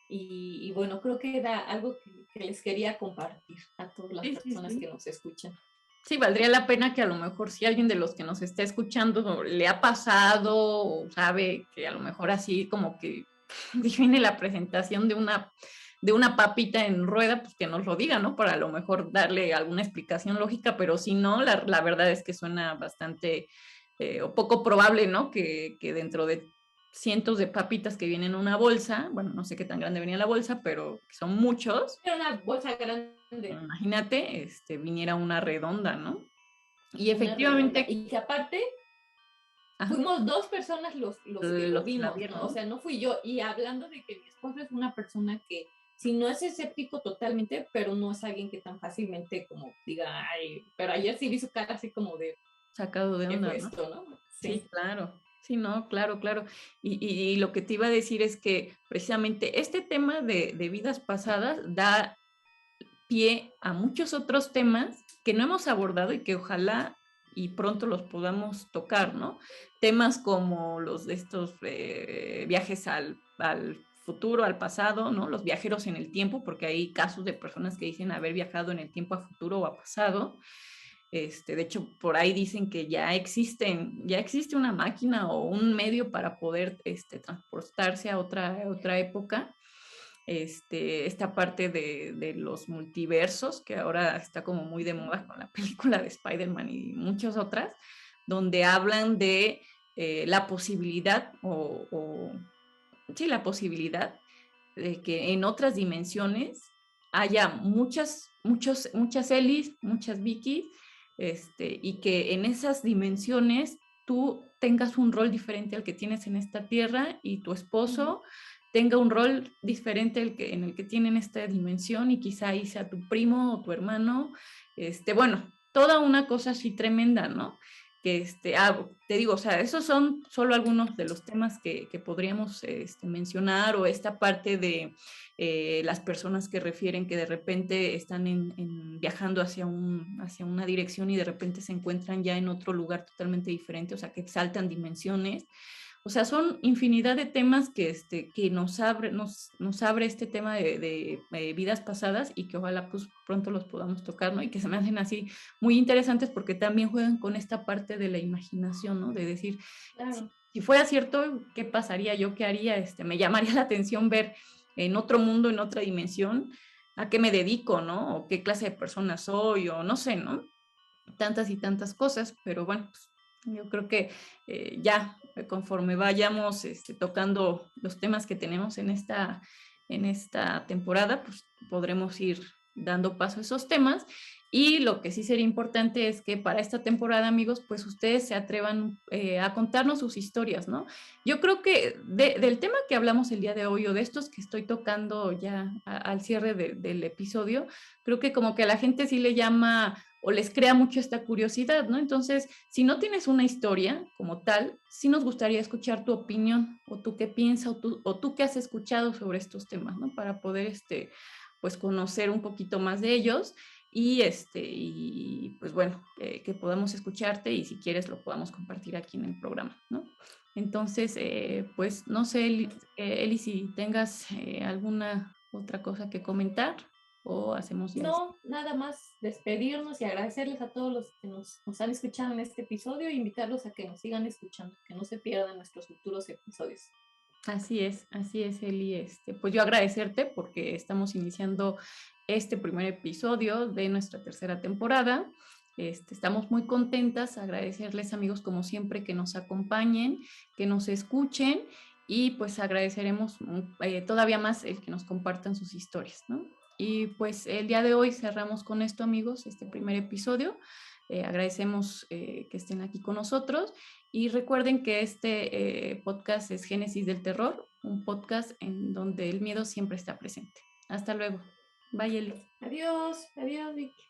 Y bueno, creo que era algo que les quería compartir a todas las personas que nos escuchan. Sí, valdría la pena que a lo mejor si alguien de los que nos está escuchando le ha pasado o sabe que a lo mejor así como que viene la presentación de una papita en rueda, pues que nos lo diga, ¿no? Para a lo mejor darle alguna explicación lógica, pero si no, la verdad es que suena bastante o poco probable, ¿no? Que dentro de cientos de papitas que vienen en una bolsa, bueno, no sé qué tan grande venía la bolsa, pero que son muchos. Era una bolsa grande. Imagínate, viniera una redonda, ¿no? Y Una redonda. efectivamente, Y que aparte ajá, fuimos dos personas los que lo los que la vimos, vieron, ¿no? O sea, no fui yo. Y hablando de que mi esposo es una persona que, si no es escéptico totalmente, pero no es alguien que tan fácilmente como diga, ay, pero ayer sí vi su cara así como de, sacado de ¿qué onda, fue ¿no? esto, no? Sí, claro. Sí, no, claro, claro. Y lo que te iba a decir es que precisamente este tema de vidas pasadas da pie a muchos otros temas que no hemos abordado y que ojalá y pronto los podamos tocar, ¿no? Temas como los de estos viajes al futuro, al pasado, ¿no? Los viajeros en el tiempo, porque hay casos de personas que dicen haber viajado en el tiempo a futuro o a pasado. De hecho, por ahí dicen que ya existe una máquina o un medio para poder transportarse a otra época. Esta parte de los multiversos, que ahora está como muy de moda con la película de Spider-Man y muchas otras, donde hablan de la posibilidad sí, la posibilidad de que en otras dimensiones haya muchas Ellis, muchas Vicky, y que en esas dimensiones tú tengas un rol diferente al que tienes en esta tierra y tu esposo tenga un rol diferente en el que tiene en esta dimensión y quizá ahí sea tu primo o tu hermano, bueno, toda una cosa así tremenda, ¿no? Que te digo, o sea, esos son solo algunos de los temas que podríamos mencionar, o esta parte de las personas que refieren que de repente están viajando hacia una dirección y de repente se encuentran ya en otro lugar totalmente diferente, o sea, que saltan dimensiones. O sea, son infinidad de temas que nos abre este tema de vidas pasadas y que ojalá pues pronto los podamos tocar, ¿no? Y que se me hacen así muy interesantes porque también juegan con esta parte de la imaginación, ¿no? De decir, Claro. si fuera cierto, ¿qué pasaría? ¿Yo qué haría? Me llamaría la atención ver en otro mundo, en otra dimensión, a qué me dedico, ¿no? O qué clase de persona soy, o no sé, ¿no? Tantas y tantas cosas, pero bueno, pues, yo creo que ya conforme vayamos tocando los temas que tenemos en esta temporada, pues podremos ir dando paso a esos temas. Y lo que sí sería importante es que para esta temporada, amigos, pues ustedes se atrevan a contarnos sus historias, ¿no? Yo creo que del tema que hablamos el día de hoy o de estos que estoy tocando ya al cierre del episodio, creo que como que a la gente sí le llama o les crea mucho esta curiosidad, ¿no? Entonces, si no tienes una historia como tal, sí nos gustaría escuchar tu opinión o tú qué piensas o tú qué has escuchado sobre estos temas, ¿no? Para poder, pues, conocer un poquito más de ellos y pues bueno, que podamos escucharte y si quieres lo podamos compartir aquí en el programa, ¿no? Entonces, pues no sé, Eli, si tengas alguna otra cosa que comentar o hacemos ya. No, nada más despedirnos y agradecerles a todos los que nos han escuchado en este episodio e invitarlos a que nos sigan escuchando, que no se pierdan nuestros futuros episodios. Así es, Eli. Pues yo agradecerte porque estamos iniciando este primer episodio de nuestra tercera temporada. Estamos muy contentas, agradecerles amigos como siempre que nos acompañen, que nos escuchen y pues agradeceremos todavía más el que nos compartan sus historias, ¿no? Y pues el día de hoy cerramos con esto amigos, este primer episodio. Agradecemos que estén aquí con nosotros y recuerden que este podcast es Génesis del Terror, un podcast en donde el miedo siempre está presente. Hasta luego. Bye, Eli. Adiós, adiós, Vicky.